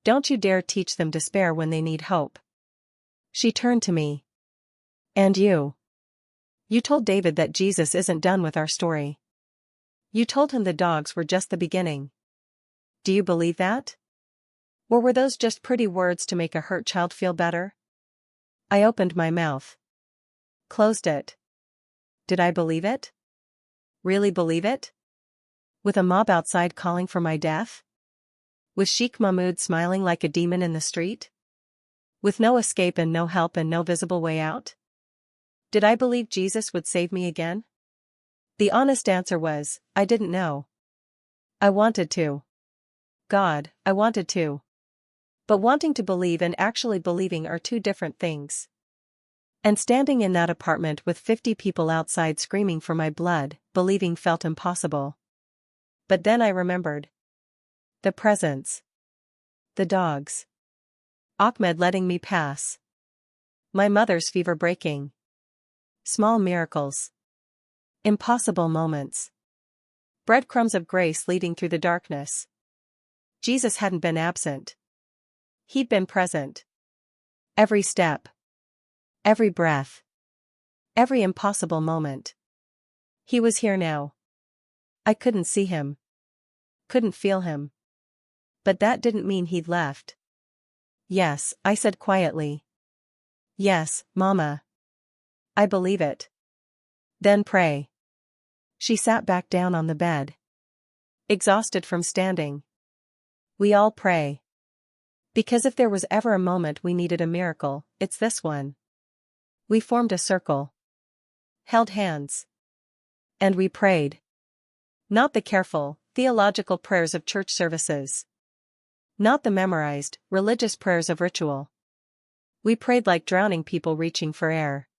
Don't you dare teach them despair when they need hope. She turned to me. And you. You told David that Jesus isn't done with our story. You told him the dogs were just the beginning. Do you believe that? Or were those just pretty words to make a hurt child feel better? I opened my mouth. Closed it. Did I believe it? Really believe it? With a mob outside calling for my death? With Sheikh Mahmoud smiling like a demon in the street? With no escape and no help and no visible way out? Did I believe Jesus would save me again? The honest answer was, I didn't know. I wanted to. God, I wanted to. But wanting to believe and actually believing are 2 different things. And standing in that apartment with 50 people outside screaming for my blood, believing felt impossible. But then I remembered. The presents. The dogs. Ahmed letting me pass. My mother's fever breaking. Small miracles. Impossible moments. Breadcrumbs of grace leading through the darkness. Jesus hadn't been absent. He'd been present. Every step. Every breath. Every impossible moment. He was here now. I couldn't see him. Couldn't feel him. But that didn't mean he'd left. Yes, I said quietly. Yes, Mama. I believe it. Then pray. She sat back down on the bed. Exhausted from standing. We all pray. Because if there was ever a moment we needed a miracle, it's this one. We formed a circle. Held hands. And we prayed. Not the careful, theological prayers of church services. Not the memorized, religious prayers of ritual. We prayed like drowning people reaching for air.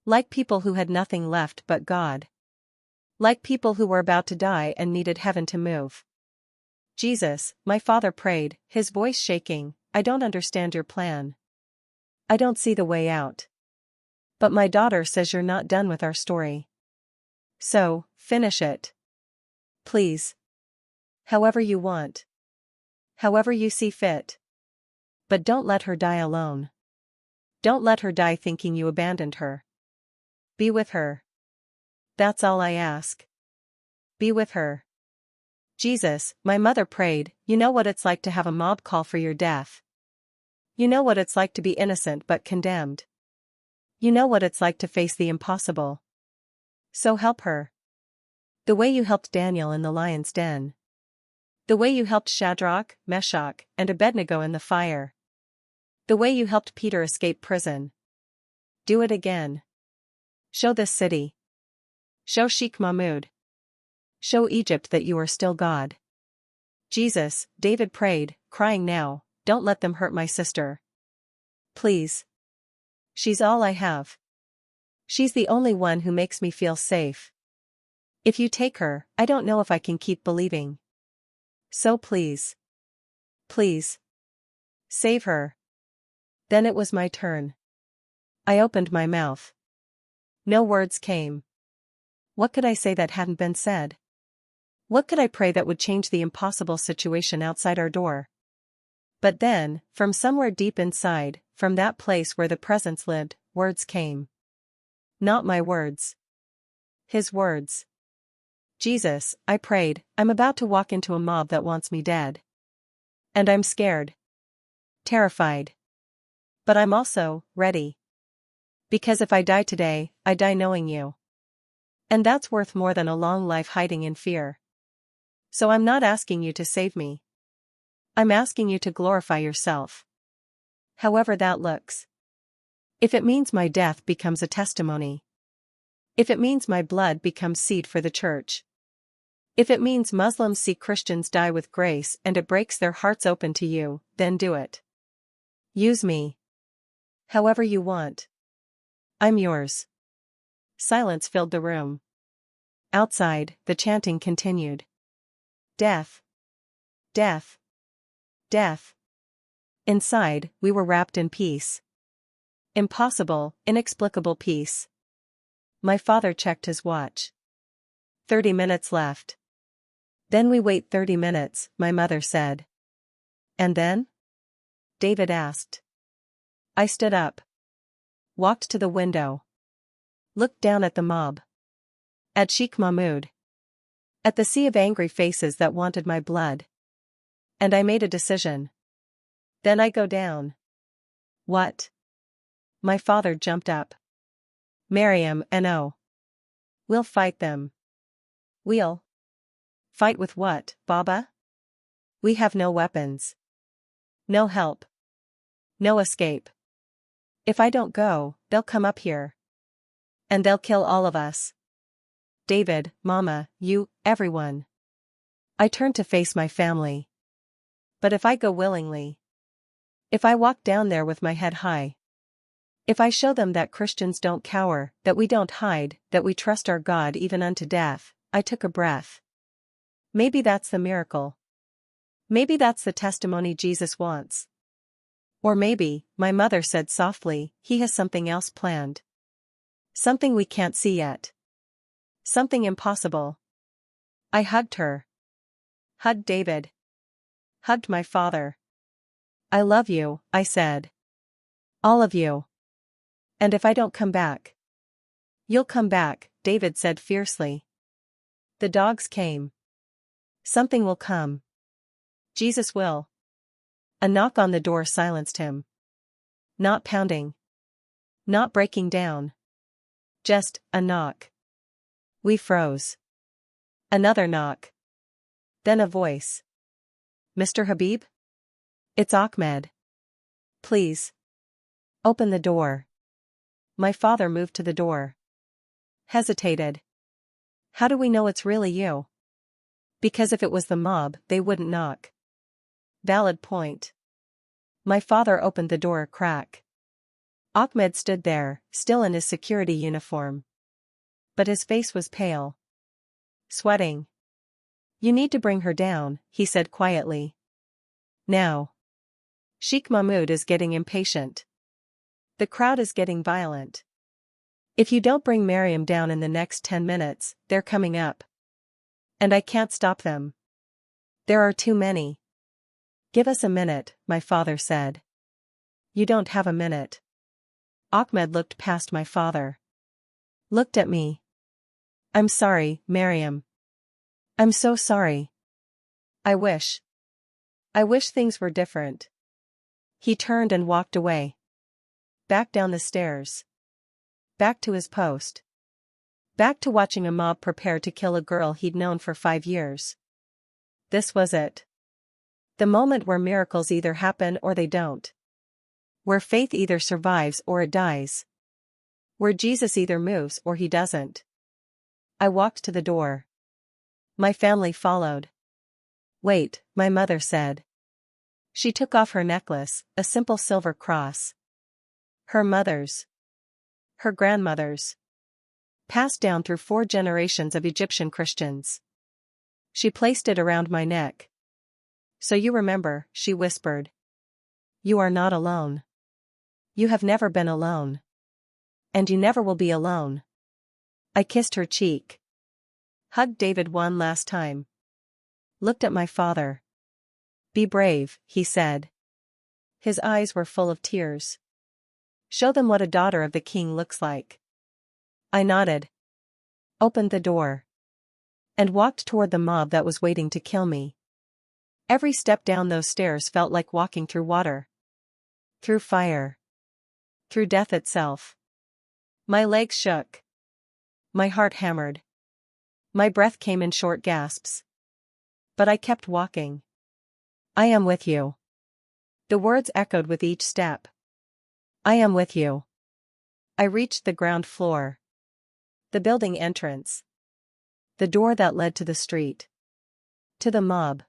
Like people who had nothing left but God. Like people who were about to die and needed heaven to move. Jesus, my father prayed, his voice shaking, I don't understand your plan. I don't see the way out. But my daughter says you're not done with our story. So, finish it. Please. However you want. However you see fit. But don't let her die alone. Don't let her die thinking you abandoned her. Be with her. That's all I ask. Be with her. Jesus, my mother prayed, you know what it's like to have a mob call for your death. You know what it's like to be innocent but condemned. You know what it's like to face the impossible. So help her. The way you helped Daniel in the lion's den. The way you helped Shadrach, Meshach, and Abednego in the fire. The way you helped Peter escape prison. Do it again. Show this city. Show Sheikh Mahmoud. Show Egypt that you are still God. Jesus, David prayed, crying now, don't let them hurt my sister. Please. She's all I have. She's the only one who makes me feel safe. If you take her, I don't know if I can keep believing. So please. Please. Save her. Then it was my turn. I opened my mouth. No words came. What could I say that hadn't been said? What could I pray that would change the impossible situation outside our door? But then, from somewhere deep inside, from that place where the presence lived, words came. Not my words. His words. Jesus, I prayed, I'm about to walk into a mob that wants me dead. And I'm scared. Terrified. But I'm also ready. Because if I die today, I die knowing you. And that's worth more than a long life hiding in fear. So I'm not asking you to save me. I'm asking you to glorify yourself. However that looks. If it means my death becomes a testimony. If it means my blood becomes seed for the church. If it means Muslims see Christians die with grace and it breaks their hearts open to you, then do it. Use me. However you want. I'm yours. Silence filled the room. Outside, the chanting continued. Death. Death. Death. Inside, we were wrapped in peace. Impossible, inexplicable peace. My father checked his watch. 30 minutes left. Then we wait 30 minutes, my mother said. And then? David asked. I stood up. Walked to the window. Looked down at the mob. At Sheikh Mahmoud. At the sea of angry faces that wanted my blood. And I made a decision. Then I go down. What? My father jumped up. Miriam and oh. We'll fight them. We'll. Fight with what, Baba? We have no weapons. No help. No escape. If I don't go, they'll come up here. And they'll kill all of us. David, Mama, you, everyone. I turned to face my family. But if I go willingly. If I walk down there with my head high. If I show them that Christians don't cower, that we don't hide, that we trust our God even unto death, I took a breath. Maybe that's the miracle. Maybe that's the testimony Jesus wants. Or maybe, my mother said softly, he has something else planned. Something we can't see yet. Something impossible. I hugged her. Hugged David. Hugged my father. I love you, I said. All of you. And if I don't come back. You'll come back, David said fiercely. The dogs came. Something will come. Jesus will. A knock on the door silenced him. Not pounding. Not breaking down. Just a knock. We froze. Another knock. Then a voice. Mr. Habib? It's Ahmed. Please. Open the door. My father moved to the door. Hesitated. How do we know it's really you? Because if it was the mob, they wouldn't knock. Valid point. My father opened the door a crack. Ahmed stood there, still in his security uniform. But his face was pale. Sweating. You need to bring her down, he said quietly. Now. Sheikh Mahmoud is getting impatient. The crowd is getting violent. If you don't bring Maryam down in the next 10 minutes, they're coming up. And I can't stop them. There are too many. Give us a minute, my father said. You don't have a minute. Ahmed looked past my father. Looked at me. I'm sorry, Maryam. I'm so sorry. I wish things were different. He turned and walked away. Back down the stairs. Back to his post. Back to watching a mob prepare to kill a girl he'd known for 5 years. This was it. The moment where miracles either happen or they don't. Where faith either survives or it dies. Where Jesus either moves or he doesn't. I walked to the door. My family followed. Wait, my mother said. She took off her necklace, a simple silver cross. Her mother's. Her grandmother's. Passed down through 4 generations of Egyptian Christians. She placed it around my neck. So you remember, she whispered. You are not alone. You have never been alone. And you never will be alone. I kissed her cheek. Hugged David one last time. Looked at my father. Be brave, he said. His eyes were full of tears. Show them what a daughter of the king looks like. I nodded. Opened the door. And walked toward the mob that was waiting to kill me. Every step down those stairs felt like walking through water. Through fire. Through death itself. My legs shook. My heart hammered. My breath came in short gasps. But I kept walking. I am with you. The words echoed with each step. I am with you. I reached the ground floor. The building entrance. The door that led to the street. To the mob.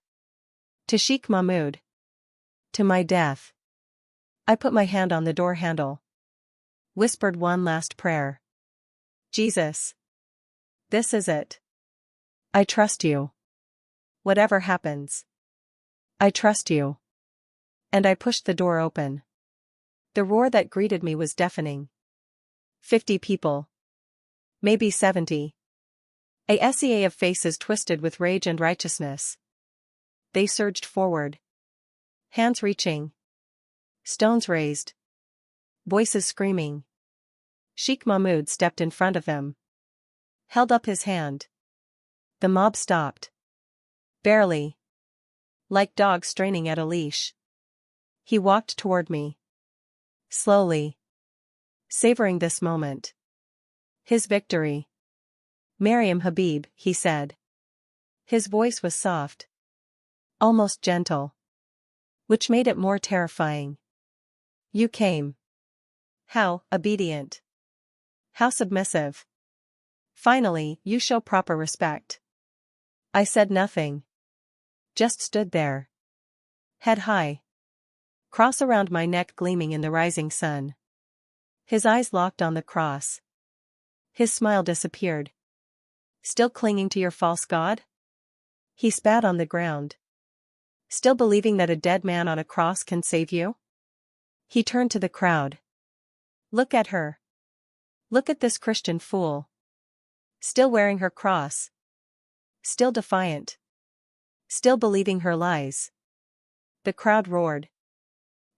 To Sheikh Mahmoud. To my death. I put my hand on the door handle. Whispered one last prayer. Jesus. This is it. I trust you. Whatever happens. I trust you. And I pushed the door open. The roar that greeted me was deafening. 50 people. Maybe 70. A sea of faces twisted with rage and righteousness. They surged forward. Hands reaching. Stones raised. Voices screaming. Sheikh Mahmoud stepped in front of them. Held up his hand. The mob stopped. Barely. Like dogs straining at a leash. He walked toward me. Slowly. Savoring this moment. His victory. Maryam Habib, he said. His voice was soft. Almost gentle. Which made it more terrifying. You came. How obedient. How submissive. Finally, you show proper respect. I said nothing. Just stood there. Head high. Cross around my neck gleaming in the rising sun. His eyes locked on the cross. His smile disappeared. Still clinging to your false god? He spat on the ground. Still believing that a dead man on a cross can save you? He turned to the crowd. Look at her. Look at this Christian fool. Still wearing her cross. Still defiant. Still believing her lies. The crowd roared.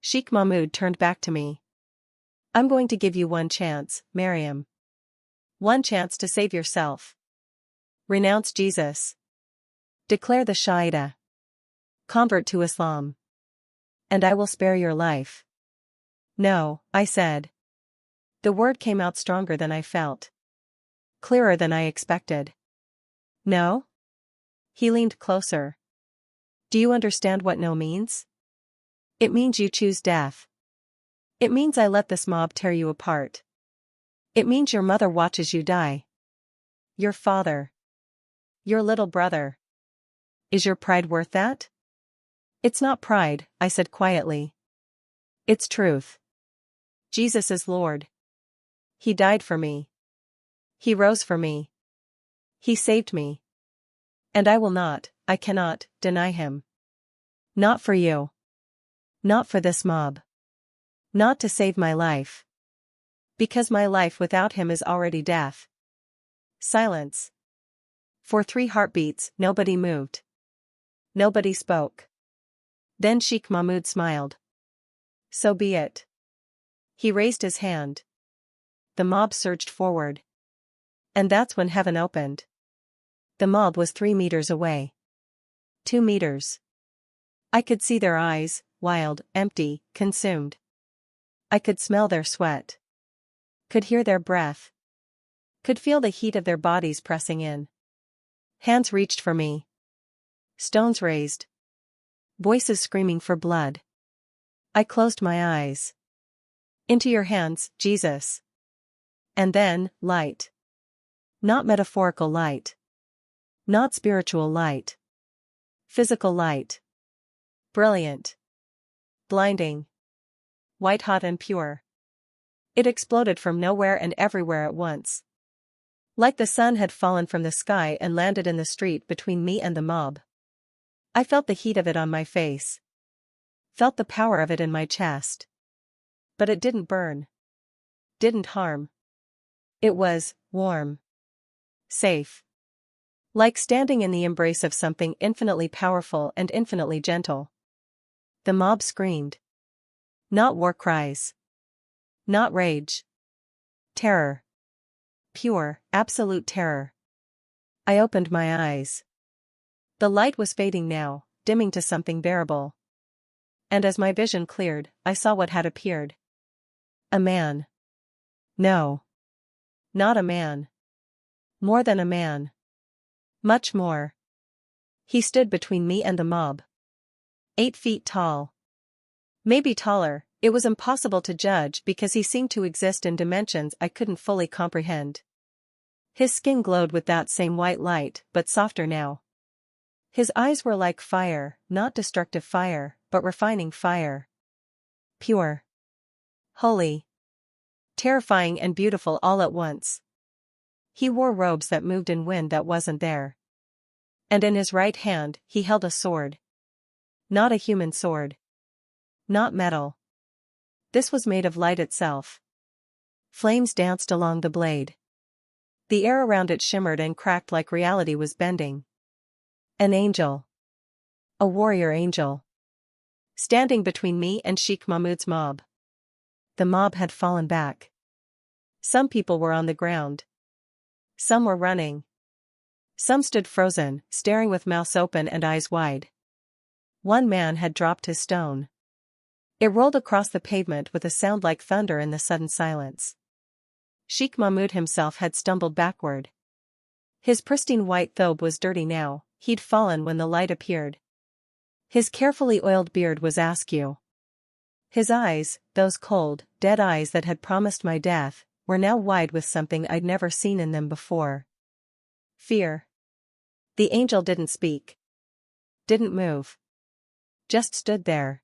Sheikh Mahmoud turned back to me. I'm going to give you one chance, Maryam. One chance to save yourself. Renounce Jesus. Declare the Shahada. Convert to Islam. And I will spare your life. No, I said. The word came out stronger than I felt. Clearer than I expected. No? He leaned closer. Do you understand what no means? It means you choose death. It means I let this mob tear you apart. It means your mother watches you die. Your father. Your little brother. Is your pride worth that? It's not pride, I said quietly. It's truth. Jesus is Lord. He died for me. He rose for me. He saved me. And I cannot, deny him. Not for you. Not for this mob. Not to save my life. Because my life without him is already death. Silence. For 3 heartbeats, nobody moved. Nobody spoke. Then Sheikh Mahmoud smiled. So be it. He raised his hand. The mob surged forward. And that's when heaven opened. The mob was 3 meters away. 2 meters. I could see their eyes, wild, empty, consumed. I could smell their sweat. Could hear their breath. Could feel the heat of their bodies pressing in. Hands reached for me. Stones raised. Voices screaming for blood. I closed my eyes. Into your hands, Jesus. And then, light. Not metaphorical light. Not spiritual light. Physical light. Brilliant. Blinding. White-hot and pure. It exploded from nowhere and everywhere at once. Like the sun had fallen from the sky and landed in the street between me and the mob. I felt the heat of it on my face. Felt the power of it in my chest. But it didn't burn. Didn't harm. It was warm. Safe. Like standing in the embrace of something infinitely powerful and infinitely gentle. The mob screamed. Not war cries. Not rage. Terror. Pure, absolute terror. I opened my eyes. The light was fading now, dimming to something bearable. And as my vision cleared, I saw what had appeared. A man. No. Not a man. More than a man. Much more. He stood between me and the mob. 8 feet tall. Maybe taller, it was impossible to judge because he seemed to exist in dimensions I couldn't fully comprehend. His skin glowed with that same white light, but softer now. His eyes were like fire, not destructive fire, but refining fire. Pure. Holy. Terrifying and beautiful all at once. He wore robes that moved in wind that wasn't there. And in his right hand, he held a sword. Not a human sword. Not metal. This was made of light itself. Flames danced along the blade. The air around it shimmered and cracked like reality was bending. An angel. A warrior angel. Standing between me and Sheikh Mahmoud's mob. The mob had fallen back. Some people were on the ground. Some were running. Some stood frozen, staring with mouths open and eyes wide. One man had dropped his stone. It rolled across the pavement with a sound like thunder in the sudden silence. Sheikh Mahmoud himself had stumbled backward. His pristine white thobe was dirty now, he'd fallen when the light appeared. His carefully oiled beard was askew. His eyes, those cold, dead eyes that had promised my death, were now wide with something I'd never seen in them before. Fear. The angel didn't speak. Didn't move. Just stood there.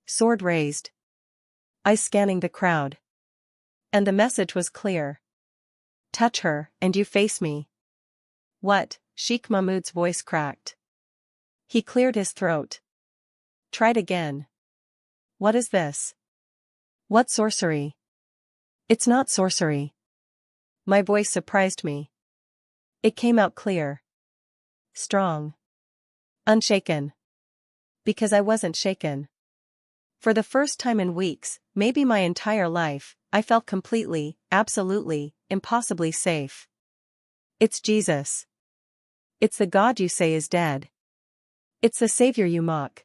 Sword raised. Eyes scanning the crowd. And the message was clear. Touch her, and you face me. What? Sheikh Mahmoud's voice cracked. He cleared his throat. Tried again. What is this? What sorcery? It's not sorcery. My voice surprised me. It came out clear. Strong. Unshaken. Because I wasn't shaken. For the first time in weeks, maybe my entire life, I felt completely, absolutely, impossibly safe. It's Jesus. It's the God you say is dead. It's the Savior you mock.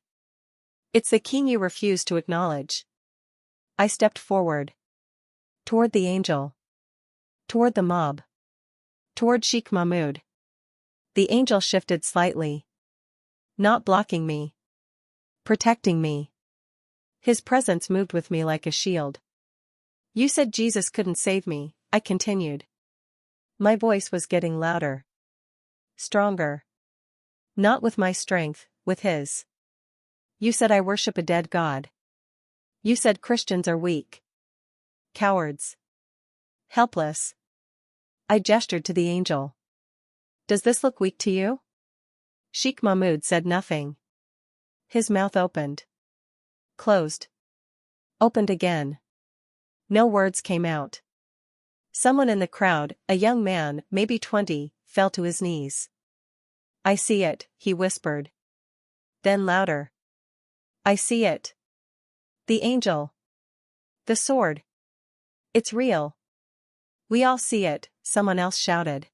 It's the King you refuse to acknowledge. I stepped forward. Toward the angel. Toward the mob. Toward Sheikh Mahmoud. The angel shifted slightly. Not blocking me. Protecting me. His presence moved with me like a shield. You said Jesus couldn't save me, I continued. My voice was getting louder. Stronger. Not with my strength, with his. You said I worship a dead God. You said Christians are weak. Cowards. Helpless. I gestured to the angel. Does this look weak to you? Sheikh Mahmoud said nothing. His mouth opened. Closed. Opened again. No words came out. Someone in the crowd, a young man, maybe 20, fell to his knees. I see it, he whispered. Then louder. I see it. The angel. The sword. It's real. We all see it, someone else shouted.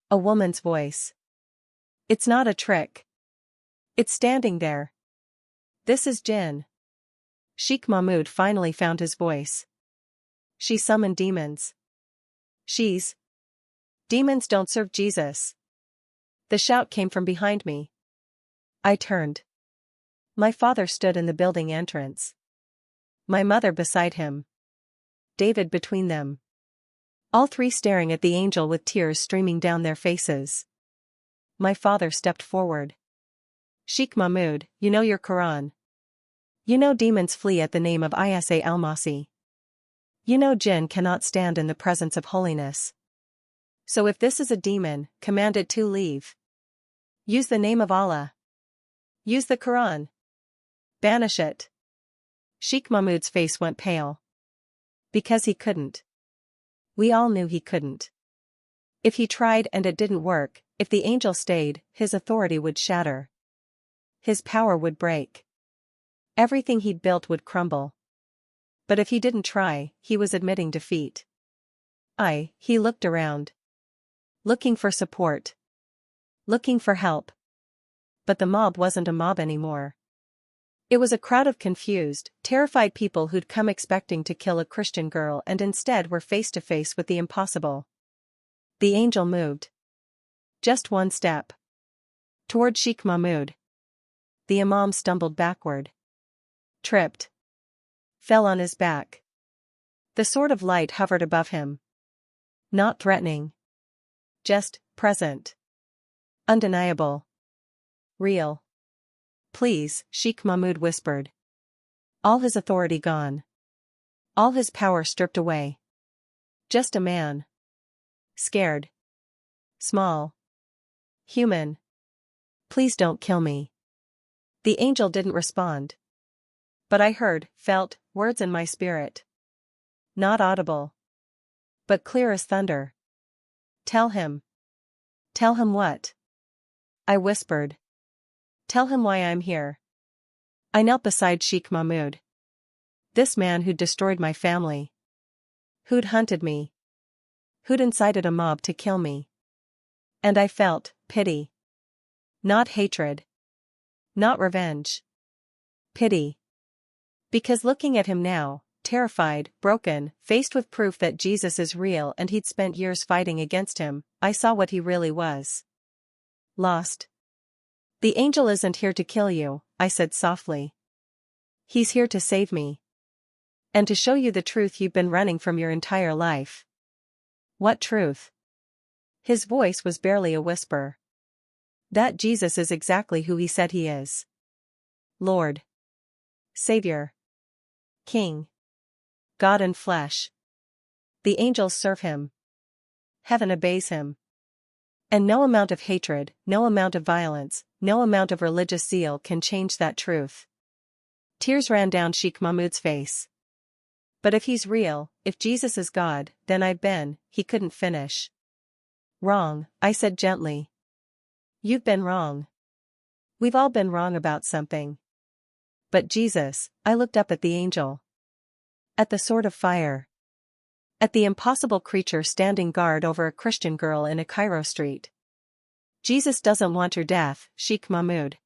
A woman's voice. It's not a trick. It's standing there. This is Jinn. Sheikh Mahmoud finally found his voice. She summoned demons. Demons don't serve Jesus. The shout came from behind me. I turned. My father stood in the building entrance. My mother beside him. David between them. All three staring at the angel with tears streaming down their faces. My father stepped forward. Sheikh Mahmoud, you know your Quran. You know demons flee at the name of Isa al-Masih. You know jinn cannot stand in the presence of holiness. So if this is a demon, command it to leave. Use the name of Allah. Use the Quran. Banish it. Sheikh Mahmoud's face went pale. Because he couldn't. We all knew he couldn't. If he tried and it didn't work, if the angel stayed, his authority would shatter. His power would break. Everything he'd built would crumble. But if he didn't try, he was admitting defeat. He looked around. Looking for support. Looking for help. But the mob wasn't a mob anymore. It was a crowd of confused, terrified people who'd come expecting to kill a Christian girl and instead were face to face with the impossible. The angel moved. Just one step. Toward Sheikh Mahmoud. The Imam stumbled backward. Tripped. Fell on his back. The sword of light hovered above him. Not threatening. Just present. Undeniable. Real. Please, Sheikh Mahmoud whispered. All his authority gone. All his power stripped away. Just a man. Scared. Small. Human. Please don't kill me. The angel didn't respond. But I heard, felt, words in my spirit. Not audible. But clear as thunder. Tell him. Tell him what? I whispered. Tell him why I'm here. I knelt beside Sheikh Mahmoud. This man who'd destroyed my family. Who'd hunted me. Who'd incited a mob to kill me. And I felt pity. Not hatred. Not revenge. Pity. Because looking at him now, terrified, broken, faced with proof that Jesus is real and he'd spent years fighting against him, I saw what he really was. Lost. The angel isn't here to kill you, I said softly. He's here to save me. And to show you the truth you've been running from your entire life. What truth? His voice was barely a whisper. That Jesus is exactly who he said he is. Lord. Savior. King. God in flesh. The angels serve him. Heaven obeys him. And no amount of hatred, no amount of violence, no amount of religious zeal can change that truth. Tears ran down Sheikh Mahmoud's face. But if he's real, if Jesus is God, then he couldn't finish. Wrong, I said gently. You've been wrong. We've all been wrong about something. But Jesus, I looked up at the angel. At the sword of fire. At the impossible creature standing guard over a Christian girl in a Cairo street. Jesus doesn't want your death, Sheikh Mahmoud.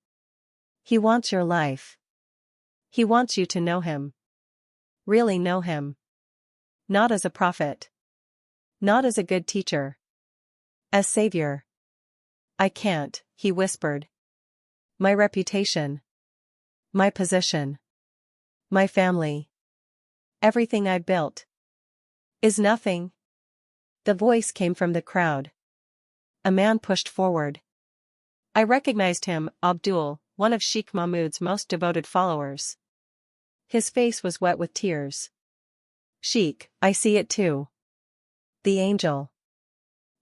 He wants your life. He wants you to know him. Really know him. Not as a prophet. Not as a good teacher. As Savior. I can't, he whispered. My reputation. My position. My family. Everything I built. Is nothing. The voice came from the crowd. A man pushed forward. I recognized him, Abdul, one of Sheikh Mahmoud's most devoted followers. His face was wet with tears. Sheikh, I see it too. The angel.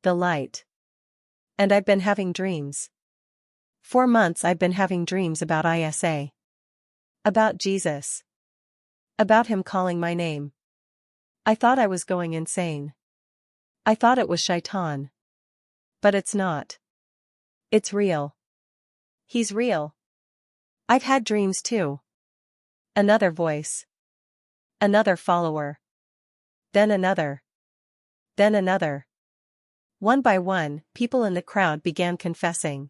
The light. And I've been having dreams. 4 months I've been having dreams about Isa. About Jesus. About him calling my name. I thought I was going insane. I thought it was shaitan. But it's not. It's real. He's real. I've had dreams too. Another voice. Another follower. Then another. Then another. One by one, people in the crowd began confessing.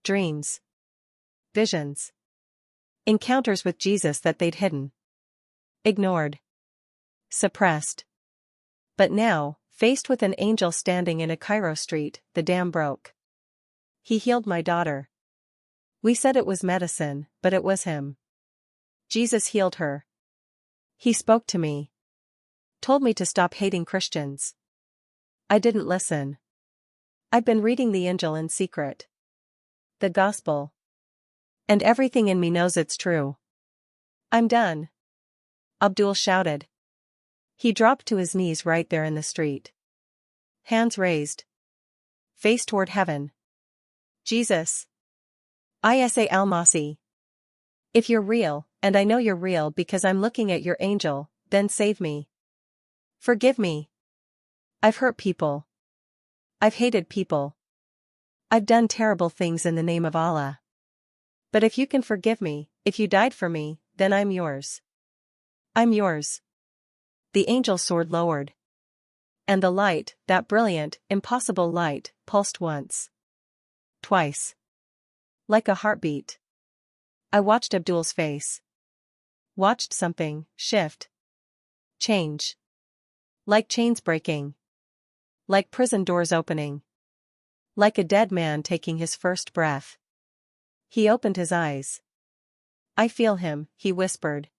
Dreams. Visions. Encounters with Jesus that they'd hidden. Ignored. Suppressed. But now, faced with an angel standing in a Cairo street, the dam broke. He healed my daughter. We said it was medicine, but it was him. Jesus healed her. He spoke to me. Told me to stop hating Christians. I didn't listen. I've been reading the Injil in secret. The Gospel. And everything in me knows it's true. I'm done. Abdul shouted. He dropped to his knees right there in the street. Hands raised. Face toward heaven. Jesus. Isa al-Masih. If you're real, and I know you're real because I'm looking at your angel, then save me. Forgive me. I've hurt people. I've hated people. I've done terrible things in the name of Allah. But if you can forgive me, if you died for me, then I'm yours. I'm yours. The angel's sword lowered. And the light, that brilliant, impossible light, pulsed once. Twice. Like a heartbeat. I watched Abdul's face. Watched something shift. Change. Like chains breaking. Like prison doors opening. Like a dead man taking his first breath. He opened his eyes. I feel him, he whispered.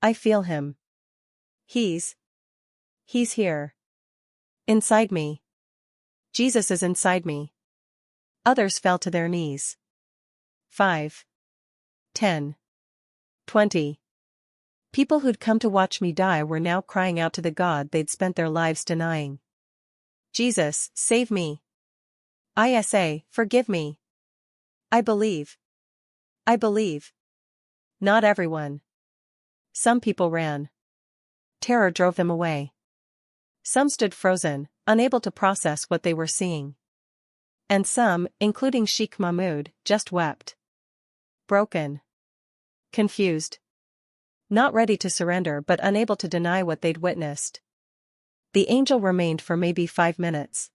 I feel him. He's here. Inside me. Jesus is inside me. Others fell to their knees. 5. 10. 20. People who'd come to watch me die were now crying out to the God they'd spent their lives denying. Jesus, save me. Isa, forgive me. I believe. I believe. Not everyone. Some people ran. Terror drove them away. Some stood frozen, unable to process what they were seeing. And some, including Sheikh Mahmoud, just wept. Broken. Confused. Not ready to surrender but unable to deny what they'd witnessed. The angel remained for maybe 5 minutes.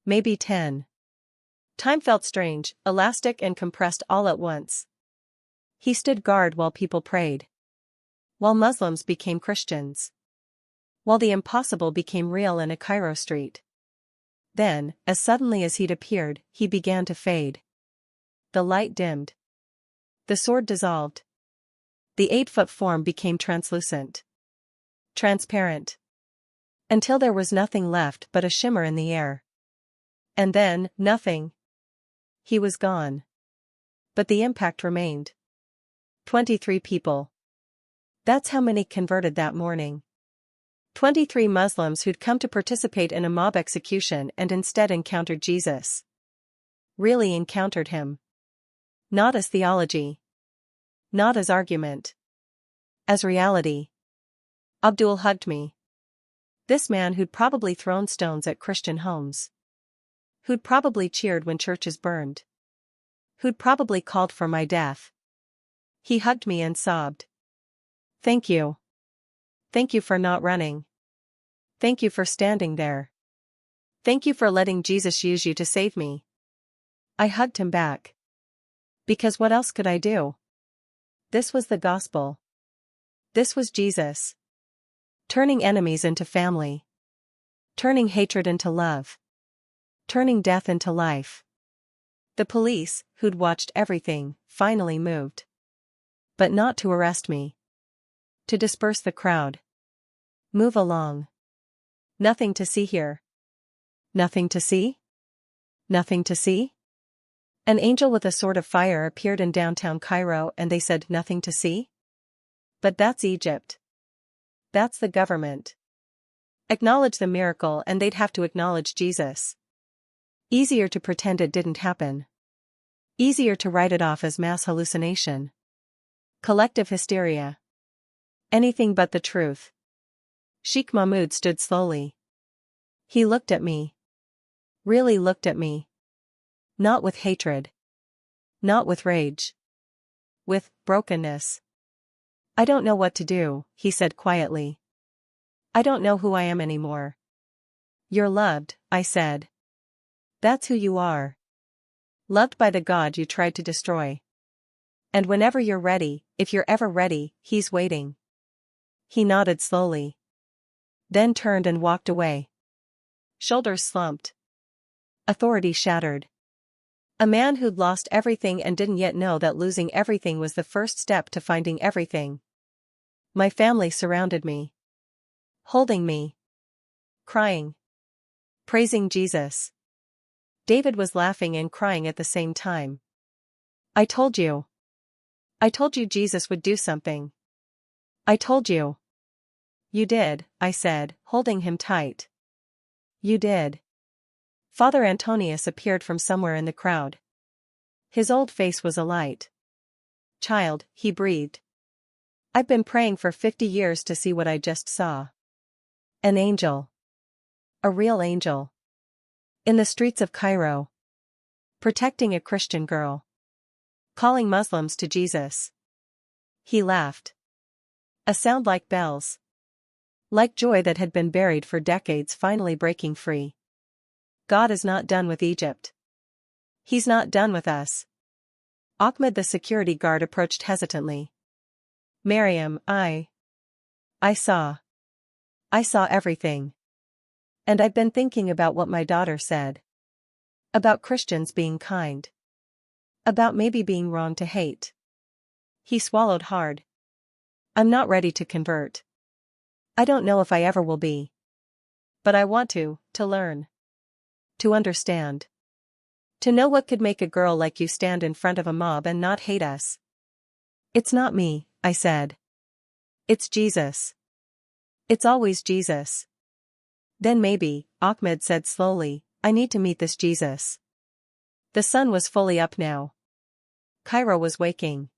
Maybe 10. Time felt strange, elastic and compressed all at once. He stood guard while people prayed. While Muslims became Christians. While the impossible became real in a Cairo street. Then, as suddenly as he'd appeared, he began to fade. The light dimmed. The sword dissolved. The 8-foot form became translucent. Transparent. Until there was nothing left but a shimmer in the air. And then, nothing. He was gone. But the impact remained. 23 people. That's how many converted that morning. 23 Muslims who'd come to participate in a mob execution and instead encountered Jesus. Really encountered him. Not as theology. Not as argument. As reality. Abdul hugged me. This man who'd probably thrown stones at Christian homes. Who'd probably cheered when churches burned. Who'd probably called for my death. He hugged me and sobbed. Thank you. Thank you for not running. Thank you for standing there. Thank you for letting Jesus use you to save me. I hugged him back. Because what else could I do? This was the gospel. This was Jesus. Turning enemies into family. Turning hatred into love. Turning death into life. The police, who'd watched everything, finally moved. But not to arrest me. To disperse the crowd. Move along. Nothing to see here. Nothing to see? Nothing to see? An angel with a sword of fire appeared in downtown Cairo and they said nothing to see? But that's Egypt. That's the government. Acknowledge the miracle and they'd have to acknowledge Jesus. Easier to pretend it didn't happen. Easier to write it off as mass hallucination. Collective hysteria. Anything but the truth. Sheikh Mahmoud stood slowly. He looked at me. Really looked at me. Not with hatred. Not with rage. With brokenness. I don't know what to do, he said quietly. I don't know who I am anymore. You're loved, I said. That's who you are. Loved by the God you tried to destroy. And whenever you're ready, if you're ever ready, he's waiting. He nodded slowly. Then turned and walked away. Shoulders slumped. Authority shattered. A man who'd lost everything and didn't yet know that losing everything was the first step to finding everything. My family surrounded me. Holding me. Crying. Praising Jesus. David was laughing and crying at the same time. I told you. I told you Jesus would do something. I told you. You did, I said, holding him tight. You did. Father Antonius appeared from somewhere in the crowd. His old face was alight. Child, he breathed. I've been praying for 50 years to see what I just saw. An angel. A real angel. In the streets of Cairo. Protecting a Christian girl. Calling Muslims to Jesus. He laughed. A sound like bells. Like joy that had been buried for decades finally breaking free. God is not done with Egypt. He's not done with us. Ahmed the security guard approached hesitantly. Miriam, I saw everything. And I've been thinking about what my daughter said. About Christians being kind. About maybe being wrong to hate. He swallowed hard. I'm not ready to convert. I don't know if I ever will be. But I want to learn. To understand. To know what could make a girl like you stand in front of a mob and not hate us. It's not me, I said. It's Jesus. It's always Jesus. Then maybe, Ahmed said slowly, I need to meet this Jesus. The sun was fully up now. Cairo was waking.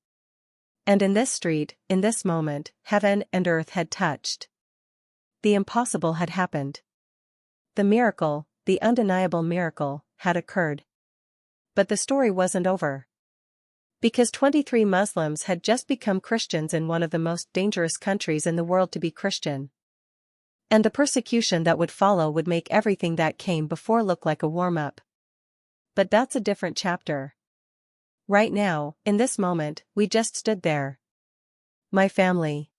And in this street, in this moment, heaven and earth had touched. The impossible had happened. The miracle, the undeniable miracle, had occurred. But the story wasn't over. Because 23 Muslims had just become Christians in one of the most dangerous countries in the world to be Christian. And the persecution that would follow would make everything that came before look like a warm-up. But that's a different chapter. Right now, in this moment, we just stood there. My family.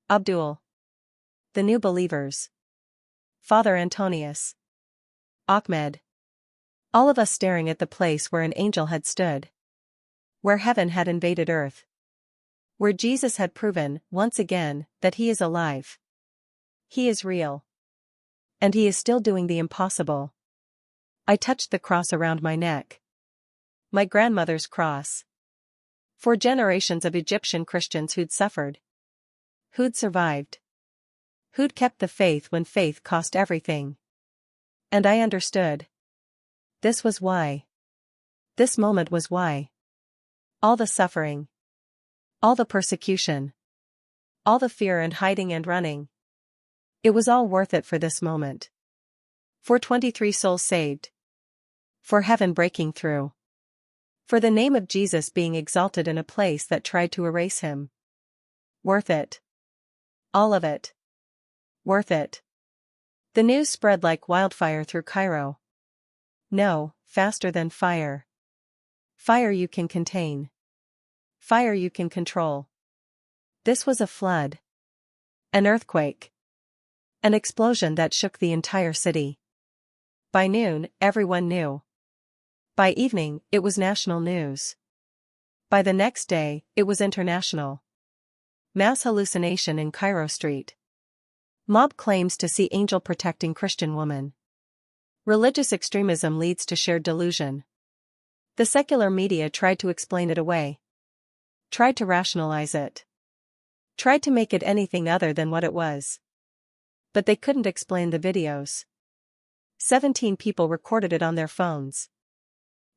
Abdul. The new believers. Father Antonius. Ahmed. All of us staring at the place where an angel had stood. Where heaven had invaded earth. Where Jesus had proven, once again, that he is alive. He is real. And he is still doing the impossible. I touched the cross around my neck. My grandmother's cross. 4 generations of Egyptian Christians who'd suffered. Who'd survived. Who'd kept the faith when faith cost everything. And I understood. This was why. This moment was why. All the suffering. All the persecution. All the fear and hiding and running. It was all worth it for this moment. For 23 souls saved. For heaven breaking through. For the name of Jesus being exalted in a place that tried to erase him. Worth it. All of it. Worth it. The news spread like wildfire through Cairo. No, faster than fire. Fire you can contain. Fire you can control. This was a flood. An earthquake. An explosion that shook the entire city. By noon, everyone knew. By evening, it was national news. By the next day, it was international. Mass hallucination in Cairo street. Mob claims to see angel protecting Christian woman. Religious extremism leads to shared delusion. The secular media tried to explain it away. Tried to rationalize it. Tried to make it anything other than what it was. But they couldn't explain the videos. 17 people recorded it on their phones.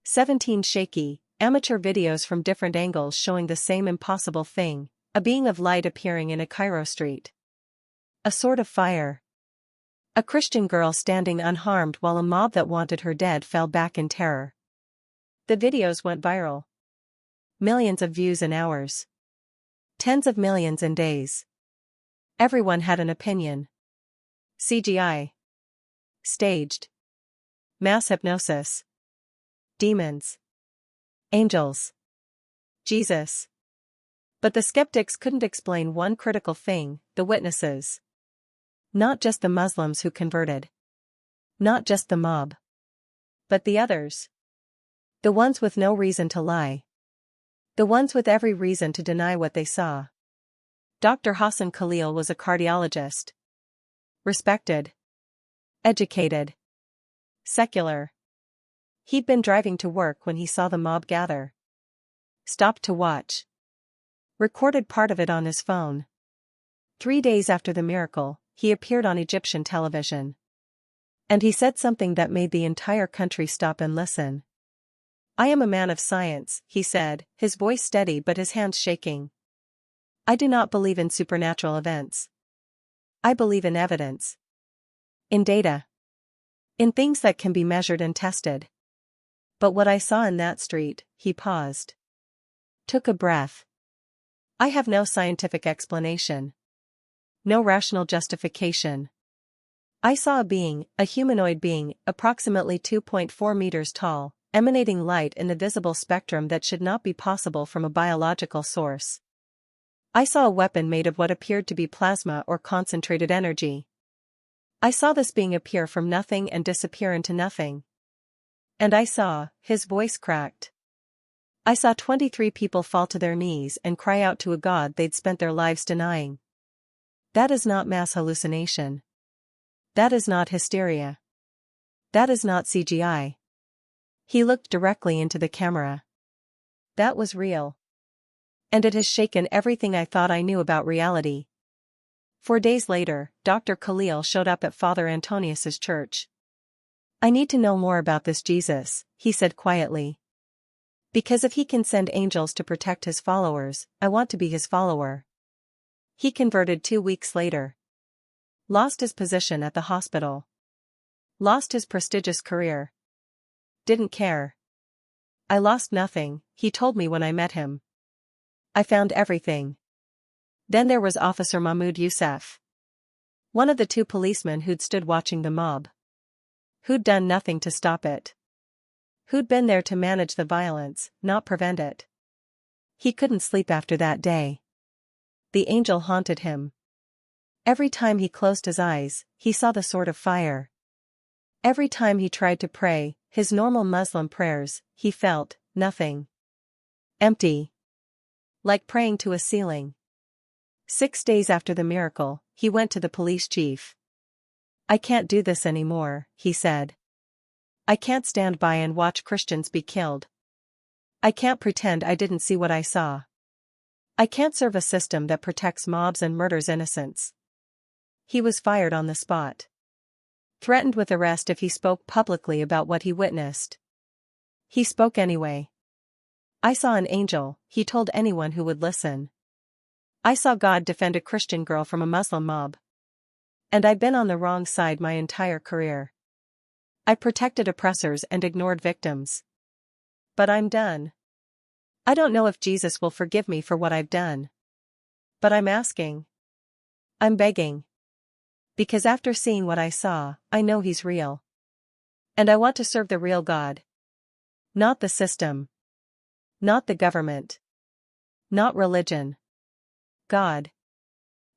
17 shaky, amateur videos from different angles showing the same impossible thing, a being of light appearing in a Cairo street. A sword of fire. A Christian girl standing unharmed while a mob that wanted her dead fell back in terror. The videos went viral. Millions of views in hours. Tens of millions in days. Everyone had an opinion. CGI. Staged. Mass hypnosis. Demons. Angels. Jesus. But the skeptics couldn't explain one critical thing, the witnesses. Not just the Muslims who converted. Not just the mob. But the others. The ones with no reason to lie. The ones with every reason to deny what they saw. Dr. Hassan Khalil was a cardiologist. Respected. Educated. Secular. He'd been driving to work when he saw the mob gather. Stopped to watch. Recorded part of it on his phone. 3 days after the miracle, he appeared on Egyptian television. And he said something that made the entire country stop and listen. I am a man of science, he said, his voice steady but his hands shaking. I do not believe in supernatural events. I believe in evidence. In data. In things that can be measured and tested. But what I saw in that street, he paused. Took a breath. I have no scientific explanation. No rational justification. I saw a being, a humanoid being, approximately 2.4 meters tall, emanating light in a visible spectrum that should not be possible from a biological source. I saw a weapon made of what appeared to be plasma or concentrated energy. I saw this being appear from nothing and disappear into nothing. And I saw, his voice cracked. I saw 23 people fall to their knees and cry out to a God they'd spent their lives denying. That is not mass hallucination. That is not hysteria. That is not CGI. He looked directly into the camera. That was real. And it has shaken everything I thought I knew about reality. 4 days later, Dr. Khalil showed up at Father Antonius's church. I need to know more about this Jesus, he said quietly. Because if he can send angels to protect his followers, I want to be his follower. He converted 2 weeks later. Lost his position at the hospital. Lost his prestigious career. Didn't care. I lost nothing, he told me when I met him. I found everything. Then there was Officer Mahmoud Youssef. One of the 2 policemen who'd stood watching the mob. Who'd done nothing to stop it. Who'd been there to manage the violence, not prevent it. He couldn't sleep after that day. The angel haunted him. Every time he closed his eyes, he saw the sword of fire. Every time he tried to pray, his normal Muslim prayers, he felt nothing. Empty. Like praying to a ceiling. 6 days after the miracle, he went to the police chief. I can't do this anymore, he said. I can't stand by and watch Christians be killed. I can't pretend I didn't see what I saw. I can't serve a system that protects mobs and murders innocents. He was fired on the spot. Threatened with arrest if he spoke publicly about what he witnessed. He spoke anyway. I saw an angel, he told anyone who would listen. I saw God defend a Christian girl from a Muslim mob. And I've been on the wrong side my entire career. I protected oppressors and ignored victims. But I'm done. I don't know if Jesus will forgive me for what I've done. But I'm asking. I'm begging. Because after seeing what I saw, I know He's real. And I want to serve the real God. Not the system. Not the government. Not religion. God.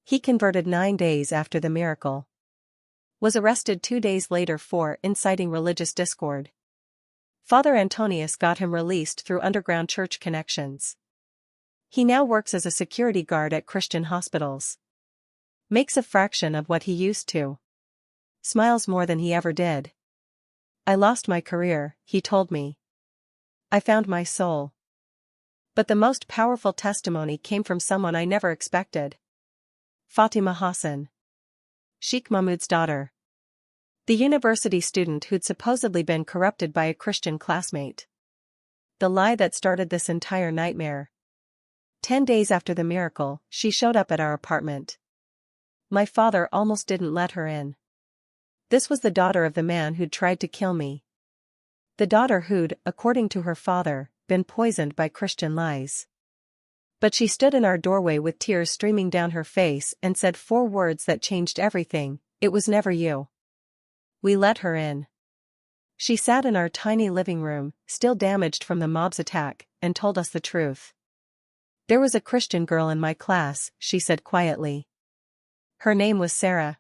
He converted 9 days after the miracle. Was arrested 2 days later for inciting religious discord. Father Antonius got him released through underground church connections. He now works as a security guard at Christian hospitals. Makes a fraction of what he used to. Smiles more than he ever did. I lost my career, he told me. I found my soul. But the most powerful testimony came from someone I never expected. Fatima Hassan. Sheikh Mahmoud's daughter. The university student who'd supposedly been corrupted by a Christian classmate. The lie that started this entire nightmare. 10 days after the miracle, she showed up at our apartment. My father almost didn't let her in. This was the daughter of the man who'd tried to kill me. The daughter who'd, according to her father, been poisoned by Christian lies. But she stood in our doorway with tears streaming down her face and said 4 words that changed everything: "It was never you." We let her in. She sat in our tiny living room, still damaged from the mob's attack, and told us the truth. There was a Christian girl in my class, she said quietly. Her name was Sarah.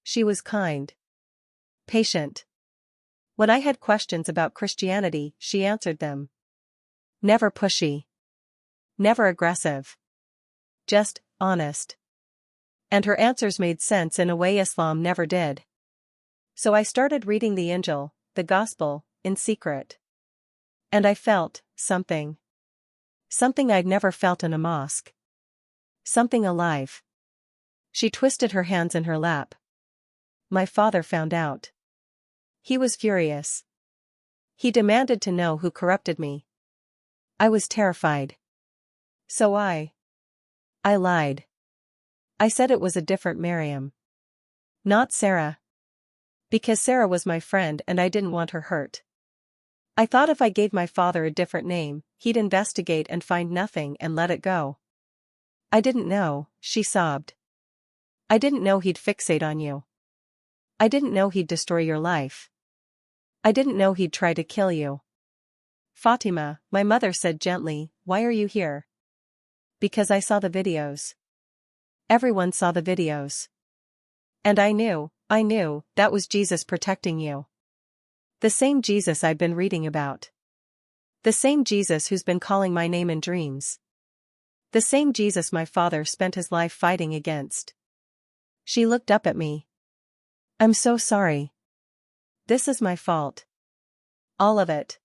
She was kind. Patient. When I had questions about Christianity, she answered them. Never pushy. Never aggressive. Just honest. And her answers made sense in a way Islam never did. So I started reading the Injil, the Gospel, in secret. And I felt something. Something I'd never felt in a mosque. Something alive. She twisted her hands in her lap. My father found out. He was furious. He demanded to know who corrupted me. I was terrified. So I lied. I said it was a different Miriam. Not Sarah. Because Sarah was my friend and I didn't want her hurt. I thought if I gave my father a different name, he'd investigate and find nothing and let it go. I didn't know, she sobbed. I didn't know he'd fixate on you. I didn't know he'd destroy your life. I didn't know he'd try to kill you. Fatima, my mother said gently, why are you here? Because I saw the videos. Everyone saw the videos. And I knew that was Jesus protecting you. The same Jesus I'd been reading about. The same Jesus who's been calling my name in dreams. The same Jesus my father spent his life fighting against. She looked up at me. I'm so sorry. This is my fault. All of it.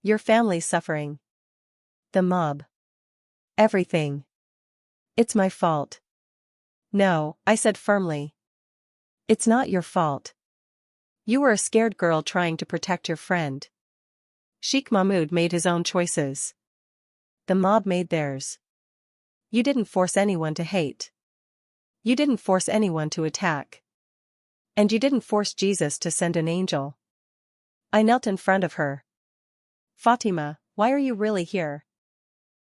Your family's suffering. The mob. Everything. It's my fault. No, I said firmly. It's not your fault. You were a scared girl trying to protect your friend. Sheikh Mahmoud made his own choices. The mob made theirs. You didn't force anyone to hate. You didn't force anyone to attack. And you didn't force Jesus to send an angel. I knelt in front of her. Fatima, why are you really here?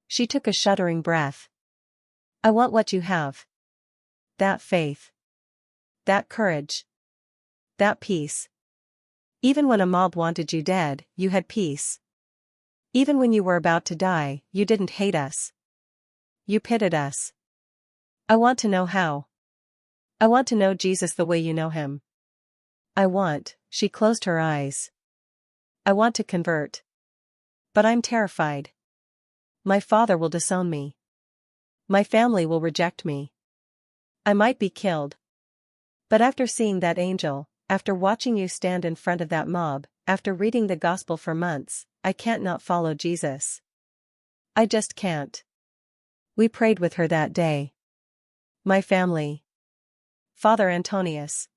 She took a shuddering breath. I want what you have. That faith. That courage. That peace. Even when a mob wanted you dead, you had peace. Even when you were about to die, you didn't hate us. You pitied us. I want to know how. I want to know Jesus the way you know him. She closed her eyes. I want to convert. But I'm terrified. My father will disown me. My family will reject me. I might be killed. But after seeing that angel, after watching you stand in front of that mob, after reading the gospel for months, I can't not follow Jesus. I just can't. We prayed with her that day. My family. Father Antonius.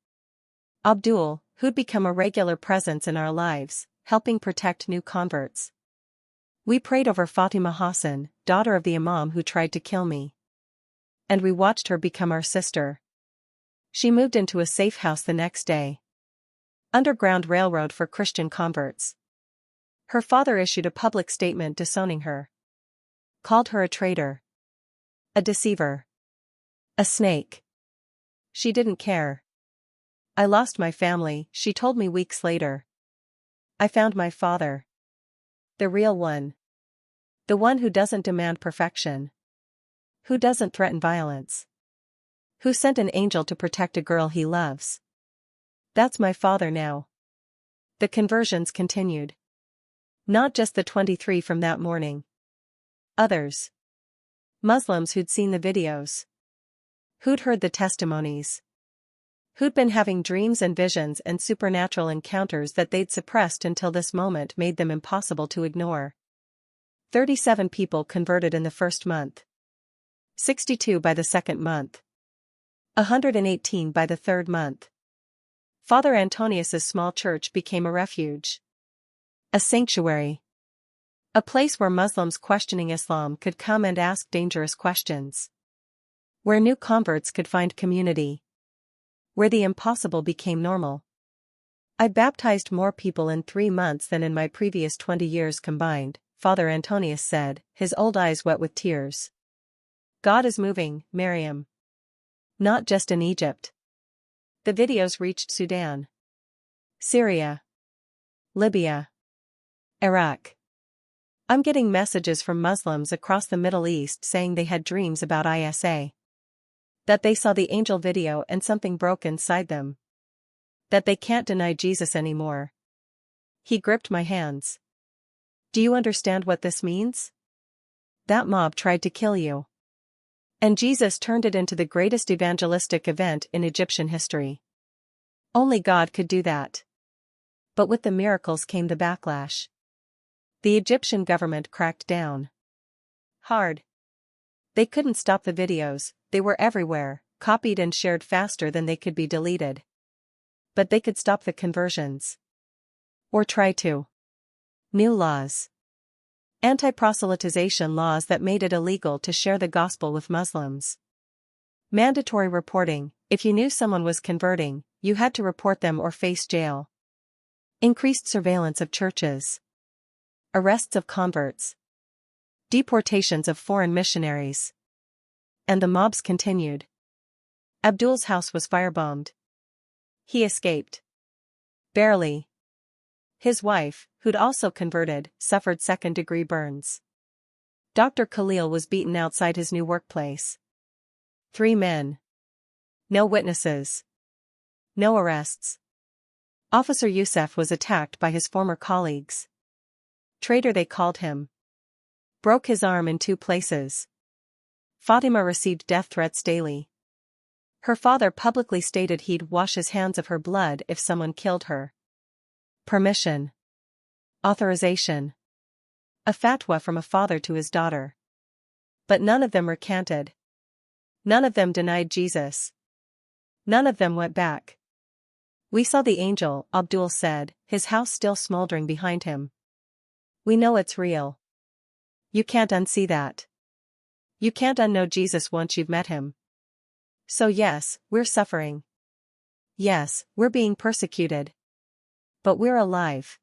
Abdul, who'd become a regular presence in our lives, helping protect new converts. We prayed over Fatima Hassan, daughter of the Imam who tried to kill me. And we watched her become our sister. She moved into a safe house the next day. Underground railroad for Christian converts. Her father issued a public statement disowning her. Called her a traitor. A deceiver. A snake. She didn't care. I lost my family, she told me weeks later. I found my father. The real one. The one who doesn't demand perfection. Who doesn't threaten violence. Who sent an angel to protect a girl he loves. That's my father now. The conversions continued. Not just the 23 from that morning. Others. Muslims who'd seen the videos. Who'd heard the testimonies. Who'd been having dreams and visions and supernatural encounters that they'd suppressed until this moment made them impossible to ignore. 37 people converted in the first month. 62 by the second month. 118 by the third month. Father Antonius's small church became a refuge. A sanctuary. A place where Muslims questioning Islam could come and ask dangerous questions. Where new converts could find community. Where the impossible became normal. I baptized more people in 3 months than in my previous 20 years combined, Father Antonius said, his old eyes wet with tears. God is moving, Miriam. Not just in Egypt. The videos reached Sudan. Syria. Libya. Iraq. I'm getting messages from Muslims across the Middle East saying they had dreams about Isa. That they saw the angel video and something broke inside them. That they can't deny Jesus anymore. He gripped my hands. Do you understand what this means? That mob tried to kill you. And Jesus turned it into the greatest evangelistic event in Egyptian history. Only God could do that. But with the miracles came the backlash. The Egyptian government cracked down. Hard. They couldn't stop the videos, they were everywhere, copied and shared faster than they could be deleted. But they could stop the conversions. Or try to. New laws. Anti-proselytization laws that made it illegal to share the gospel with Muslims. Mandatory reporting, if you knew someone was converting, you had to report them or face jail. Increased surveillance of churches. Arrests of converts. Deportations of foreign missionaries. And the mobs continued. Abdul's house was firebombed. He escaped. Barely. His wife, who'd also converted, suffered second-degree burns. Dr. Khalil was beaten outside his new workplace. 3 men. No witnesses. No arrests. Officer Youssef was attacked by his former colleagues. Traitor they called him. Broke his arm in 2 places. Fatima received death threats daily. Her father publicly stated he'd wash his hands of her blood if someone killed her. Permission. Authorization. A fatwa from a father to his daughter. But none of them recanted. None of them denied Jesus. None of them went back. We saw the angel, Abdul said, his house still smoldering behind him. We know it's real. You can't unsee that. You can't unknow Jesus once you've met him. So yes, we're suffering. Yes, we're being persecuted. But we're alive.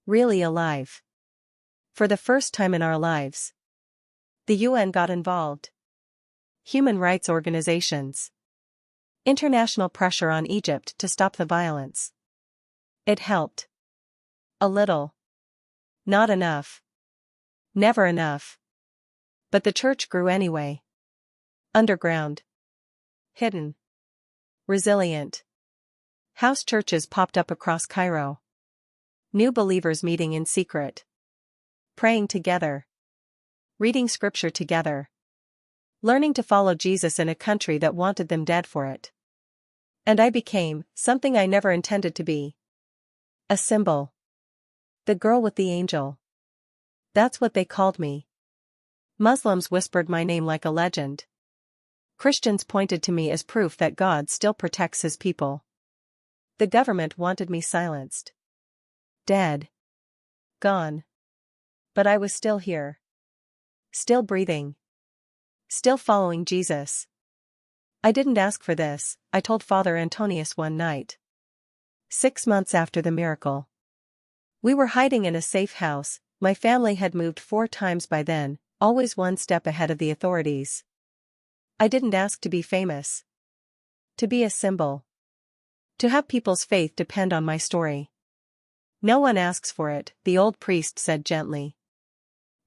Really alive. For the first time in our lives. The UN got involved. Human rights organizations. International pressure on Egypt to stop the violence. It helped. A little. Not enough. Never enough. But the church grew anyway. Underground. Hidden. Resilient. House churches popped up across Cairo. New believers meeting in secret. Praying together. Reading scripture together. Learning to follow Jesus in a country that wanted them dead for it. And I became something I never intended to be. A symbol. The girl with the angel. That's what they called me. Muslims whispered my name like a legend. Christians pointed to me as proof that God still protects his people. The government wanted me silenced. Dead. Gone. But I was still here. Still breathing. Still following Jesus. I didn't ask for this, I told Father Antonius one night. 6 months after the miracle. We were hiding in a safe house. My family had moved 4 times by then, always one step ahead of the authorities. I didn't ask to be famous. To be a symbol. To have people's faith depend on my story. No one asks for it, the old priest said gently.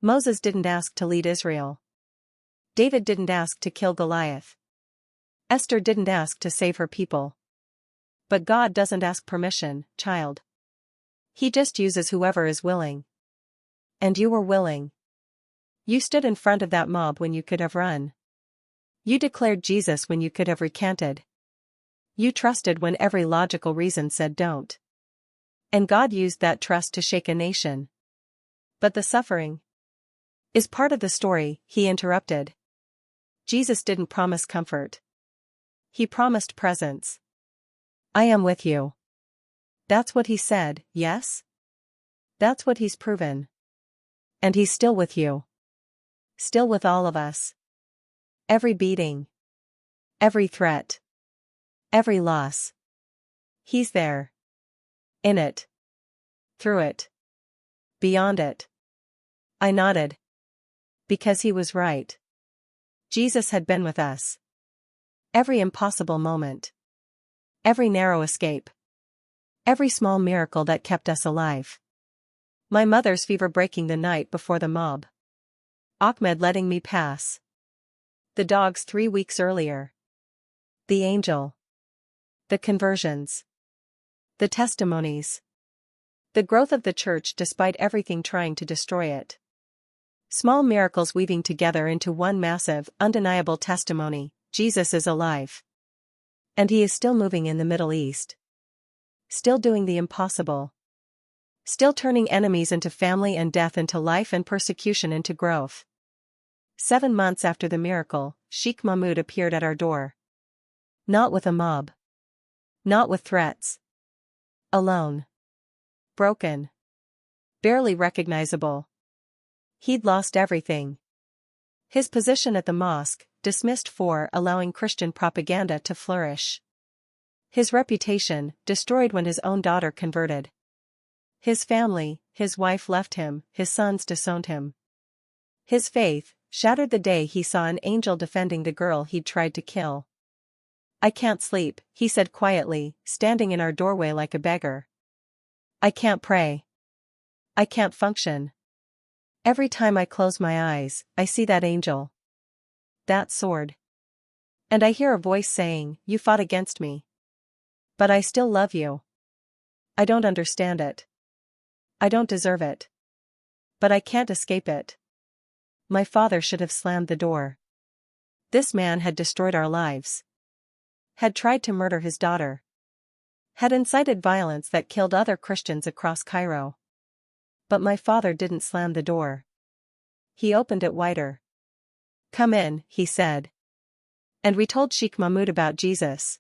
Moses didn't ask to lead Israel. David didn't ask to kill Goliath. Esther didn't ask to save her people. But God doesn't ask permission, child. He just uses whoever is willing. And you were willing. You stood in front of that mob when you could have run. You declared Jesus when you could have recanted. You trusted when every logical reason said don't. And God used that trust to shake a nation. But the suffering is part of the story, he interrupted. Jesus didn't promise comfort. He promised presence. I am with you. That's what he said, yes? That's what he's proven. And he's still with you. Still with all of us. Every beating. Every threat. Every loss. He's there. In it. Through it. Beyond it. I nodded. Because he was right. Jesus had been with us. Every impossible moment. Every narrow escape. Every small miracle that kept us alive. My mother's fever breaking the night before the mob. Ahmed letting me pass. The dogs 3 weeks earlier. The angel. The conversions. The testimonies. The growth of the church despite everything trying to destroy it. Small miracles weaving together into one massive, undeniable testimony: Jesus is alive. And he is still moving in the Middle East. Still doing the impossible. Still turning enemies into family and death into life and persecution into growth. 7 months after the miracle, Sheikh Mahmoud appeared at our door. Not with a mob. Not with threats. Alone. Broken. Barely recognizable. He'd lost everything. His position at the mosque, dismissed for allowing Christian propaganda to flourish. His reputation, destroyed when his own daughter converted. His family, his wife left him, his sons disowned him. His faith, shattered the day he saw an angel defending the girl he'd tried to kill. I can't sleep, he said quietly, standing in our doorway like a beggar. I can't pray. I can't function. Every time I close my eyes, I see that angel. That sword. And I hear a voice saying, you fought against me. But I still love you. I don't understand it. I don't deserve it. But I can't escape it. My father should have slammed the door. This man had destroyed our lives. Had tried to murder his daughter. Had incited violence that killed other Christians across Cairo. But my father didn't slam the door. He opened it wider. Come in, he said. And we told Sheikh Mahmoud about Jesus.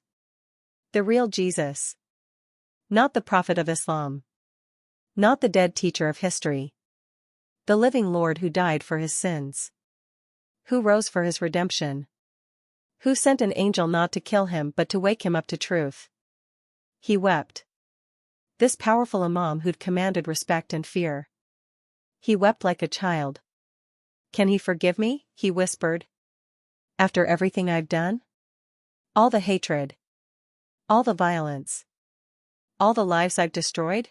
The real Jesus. Not the prophet of Islam. Not the dead teacher of history. The living Lord who died for his sins. Who rose for his redemption. Who sent an angel not to kill him but to wake him up to truth. He wept. This powerful Imam who'd commanded respect and fear. He wept like a child. Can he forgive me? He whispered. After everything I've done? All the hatred. All the violence. All the lives I've destroyed?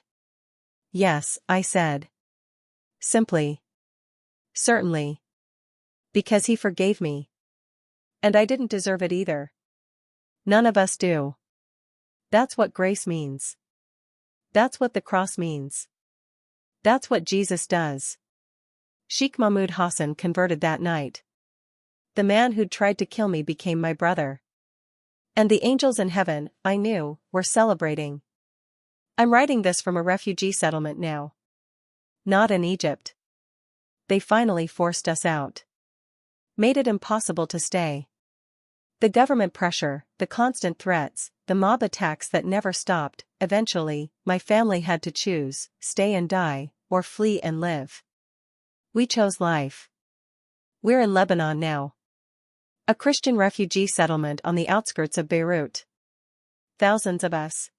Yes, I said. Simply. Certainly. Because he forgave me. And I didn't deserve it either. None of us do. That's what grace means. That's what the cross means. That's what Jesus does. Sheikh Mahmoud Hassan converted that night. The man who'd tried to kill me became my brother. And the angels in heaven, I knew, were celebrating. I'm writing this from a refugee settlement now. Not in Egypt. They finally forced us out. Made it impossible to stay. The government pressure, the constant threats, the mob attacks that never stopped. Eventually, my family had to choose, stay and die, or flee and live. We chose life. We're in Lebanon now. A Christian refugee settlement on the outskirts of Beirut. Thousands of us.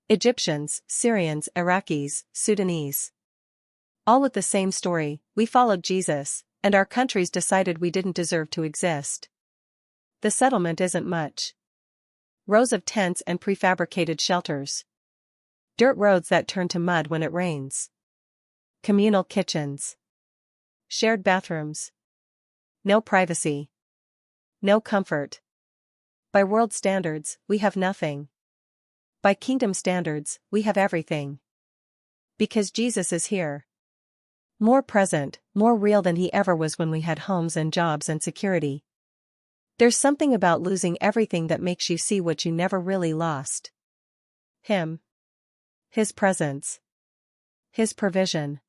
Egyptians, Syrians, Iraqis, Sudanese. All with the same story: we followed Jesus, and our countries decided we didn't deserve to exist. The settlement isn't much. Rows of tents and prefabricated shelters. Dirt roads that turn to mud when it rains. Communal kitchens. Shared bathrooms. No privacy. No comfort. By world standards, we have nothing. By kingdom standards, we have everything. Because Jesus is here. More present, more real than he ever was when we had homes and jobs and security. There's something about losing everything that makes you see what you never really lost. Him. His presence. His provision.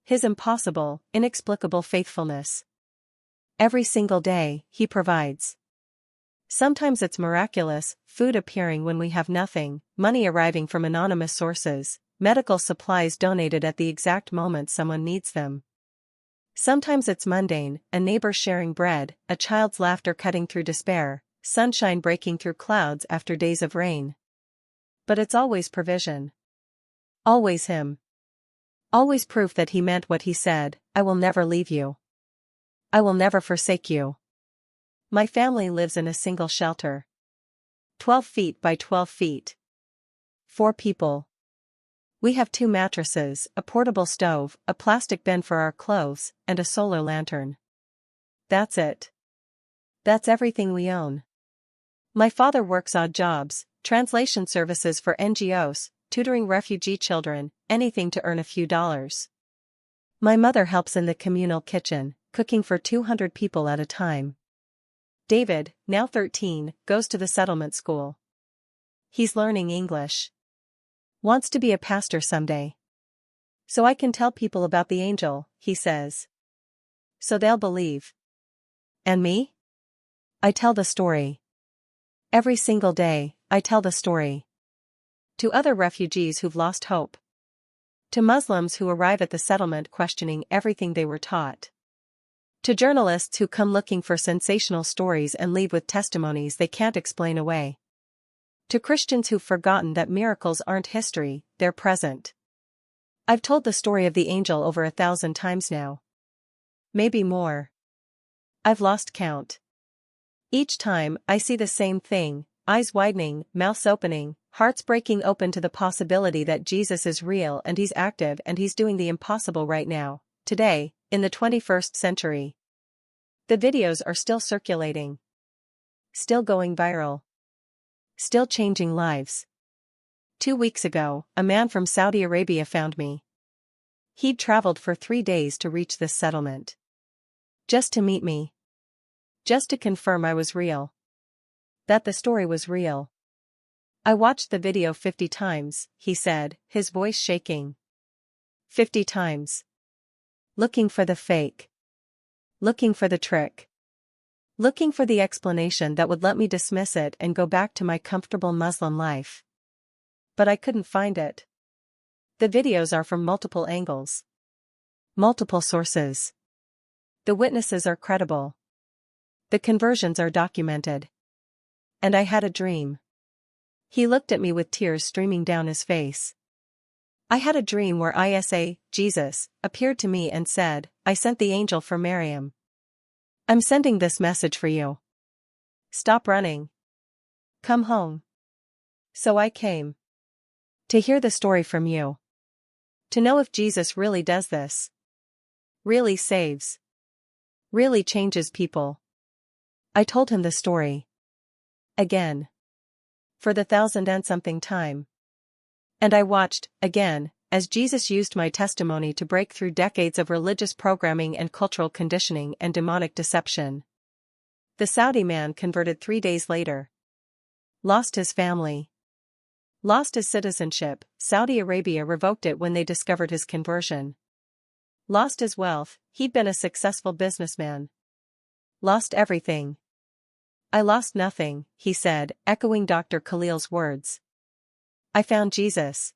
His impossible, inexplicable faithfulness. Every single day, he provides. Sometimes it's miraculous: food appearing when we have nothing, money arriving from anonymous sources, medical supplies donated at the exact moment someone needs them. Sometimes it's mundane: a neighbor sharing bread, a child's laughter cutting through despair, sunshine breaking through clouds after days of rain. But it's always provision. Always him. Always proof that he meant what he said: I will never leave you. I will never forsake you. My family lives in a single shelter. 12 feet by 12 feet. 4 people. We have 2 mattresses, a portable stove, a plastic bin for our clothes, and a solar lantern. That's it. That's everything we own. My father works odd jobs, translation services for NGOs, tutoring refugee children, anything to earn a few dollars. My mother helps in the communal kitchen, cooking for 200 people at a time. David, now 13, goes to the settlement school. He's learning English. Wants to be a pastor someday. So I can tell people about the angel, he says. So they'll believe. And me? I tell the story. Every single day, I tell the story. To other refugees who've lost hope. To Muslims who arrive at the settlement questioning everything they were taught. To journalists who come looking for sensational stories and leave with testimonies they can't explain away. To Christians who've forgotten that miracles aren't history, they're present. I've told the story of the angel over 1,000 times now. Maybe more. I've lost count. Each time, I see the same thing: eyes widening, mouths opening, hearts breaking open to the possibility that Jesus is real and he's active and he's doing the impossible right now, today, in the 21st century. The videos are still circulating. Still going viral. Still changing lives. 2 weeks ago, a man from Saudi Arabia found me. He'd traveled for 3 days to reach this settlement. Just to meet me. Just to confirm I was real. That the story was real. I watched the video 50 times, he said, his voice shaking. 50 times. Looking for the fake. Looking for the trick. Looking for the explanation that would let me dismiss it and go back to my comfortable Muslim life. But I couldn't find it. The videos are from multiple angles. Multiple sources. The witnesses are credible. The conversions are documented. And I had a dream. He looked at me with tears streaming down his face. I had a dream where Isa, Jesus, appeared to me and said, I sent the angel for Miriam. I'm sending this message for you. Stop running. Come home. So I came. To hear the story from you. To know if Jesus really does this. Really saves. Really changes people. I told him the story. Again. For the 1,000 and something time. And I watched, again, as Jesus used my testimony to break through decades of religious programming and cultural conditioning and demonic deception. The Saudi man converted 3 days later. Lost his family. Lost his citizenship. Saudi Arabia revoked it when they discovered his conversion. Lost his wealth. He'd been a successful businessman. Lost everything. I lost nothing, he said, echoing Dr. Khalil's words. I found Jesus.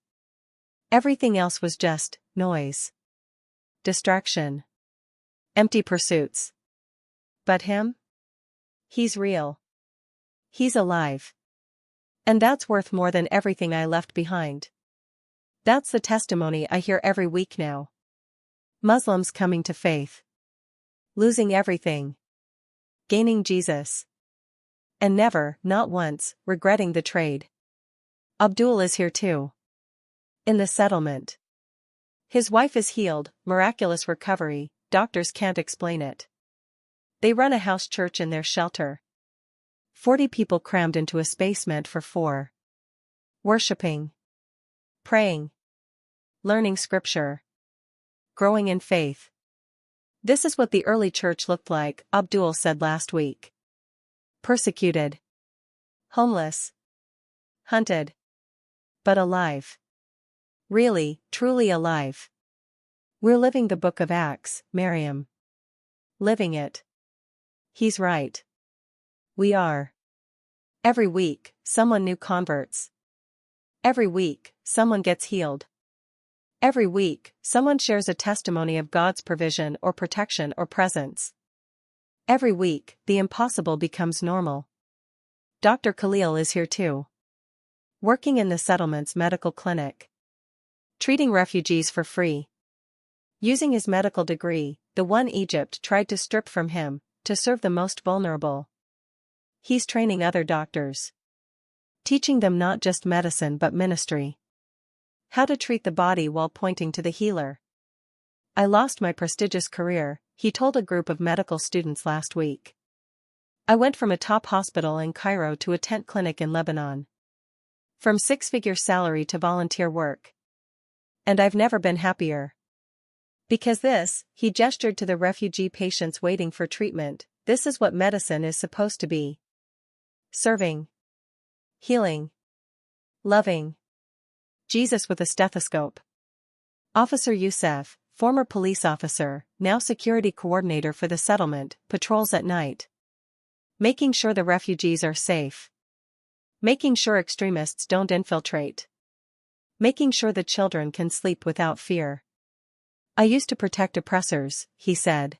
Everything else was just noise. Distraction. Empty pursuits. But him? He's real. He's alive. And that's worth more than everything I left behind. That's the testimony I hear every week now. Muslims coming to faith. Losing everything. Gaining Jesus. And never, not once, regretting the trade. Abdul is here too. In the settlement. His wife is healed, miraculous recovery, doctors can't explain it. They run a house church in their shelter. 40 people crammed into a space meant for 4. Worshipping. Praying. Learning scripture. Growing in faith. This is what the early church looked like, Abdul said last week. Persecuted. Homeless. Hunted. But alive. Really, truly alive. We're living the book of Acts, Miriam. Living it. He's right. We are. Every week, someone new converts. Every week, someone gets healed. Every week, someone shares a testimony of God's provision or protection or presence. Every week, the impossible becomes normal. Dr. Khalil is here too. Working in the settlement's medical clinic. Treating refugees for free. Using his medical degree, the one Egypt tried to strip from him, to serve the most vulnerable. He's training other doctors. Teaching them not just medicine but ministry. How to treat the body while pointing to the healer. I lost my prestigious career, he told a group of medical students last week. I went from a top hospital in Cairo to a tent clinic in Lebanon. From 6-figure salary to volunteer work. And I've never been happier. Because this, he gestured to the refugee patients waiting for treatment, this is what medicine is supposed to be. Serving. Healing. Loving. Jesus with a stethoscope. Officer Youssef, former police officer, now security coordinator for the settlement, patrols at night. Making sure the refugees are safe. Making sure extremists don't infiltrate. Making sure the children can sleep without fear. I used to protect oppressors, he said.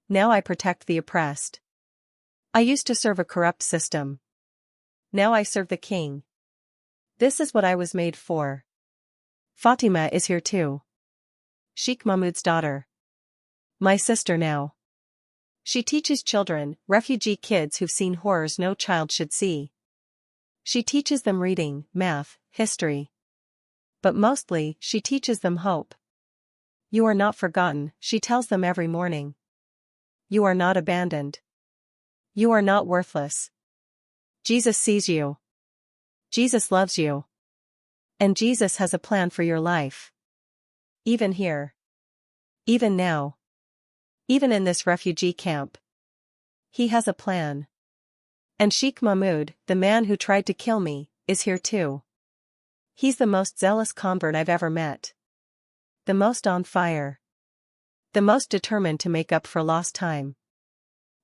Now I protect the oppressed. I used to serve a corrupt system. Now I serve the king. This is what I was made for. Fatima is here too. Sheikh Mahmoud's daughter. My sister now. She teaches children, refugee kids who've seen horrors no child should see. She teaches them reading, math, history. But mostly, she teaches them hope. You are not forgotten, she tells them every morning. You are not abandoned. You are not worthless. Jesus sees you. Jesus loves you. And Jesus has a plan for your life. Even here. Even now. Even in this refugee camp. He has a plan. And Sheikh Mahmoud, the man who tried to kill me, is here too. He's the most zealous convert I've ever met. The most on fire. The most determined to make up for lost time.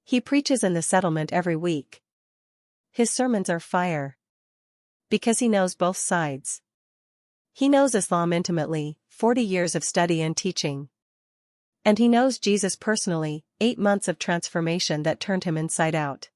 He preaches in the settlement every week. His sermons are fire. Because he knows both sides. He knows Islam intimately, 40 years of study and teaching. And he knows Jesus personally, 8 months of transformation that turned him inside out.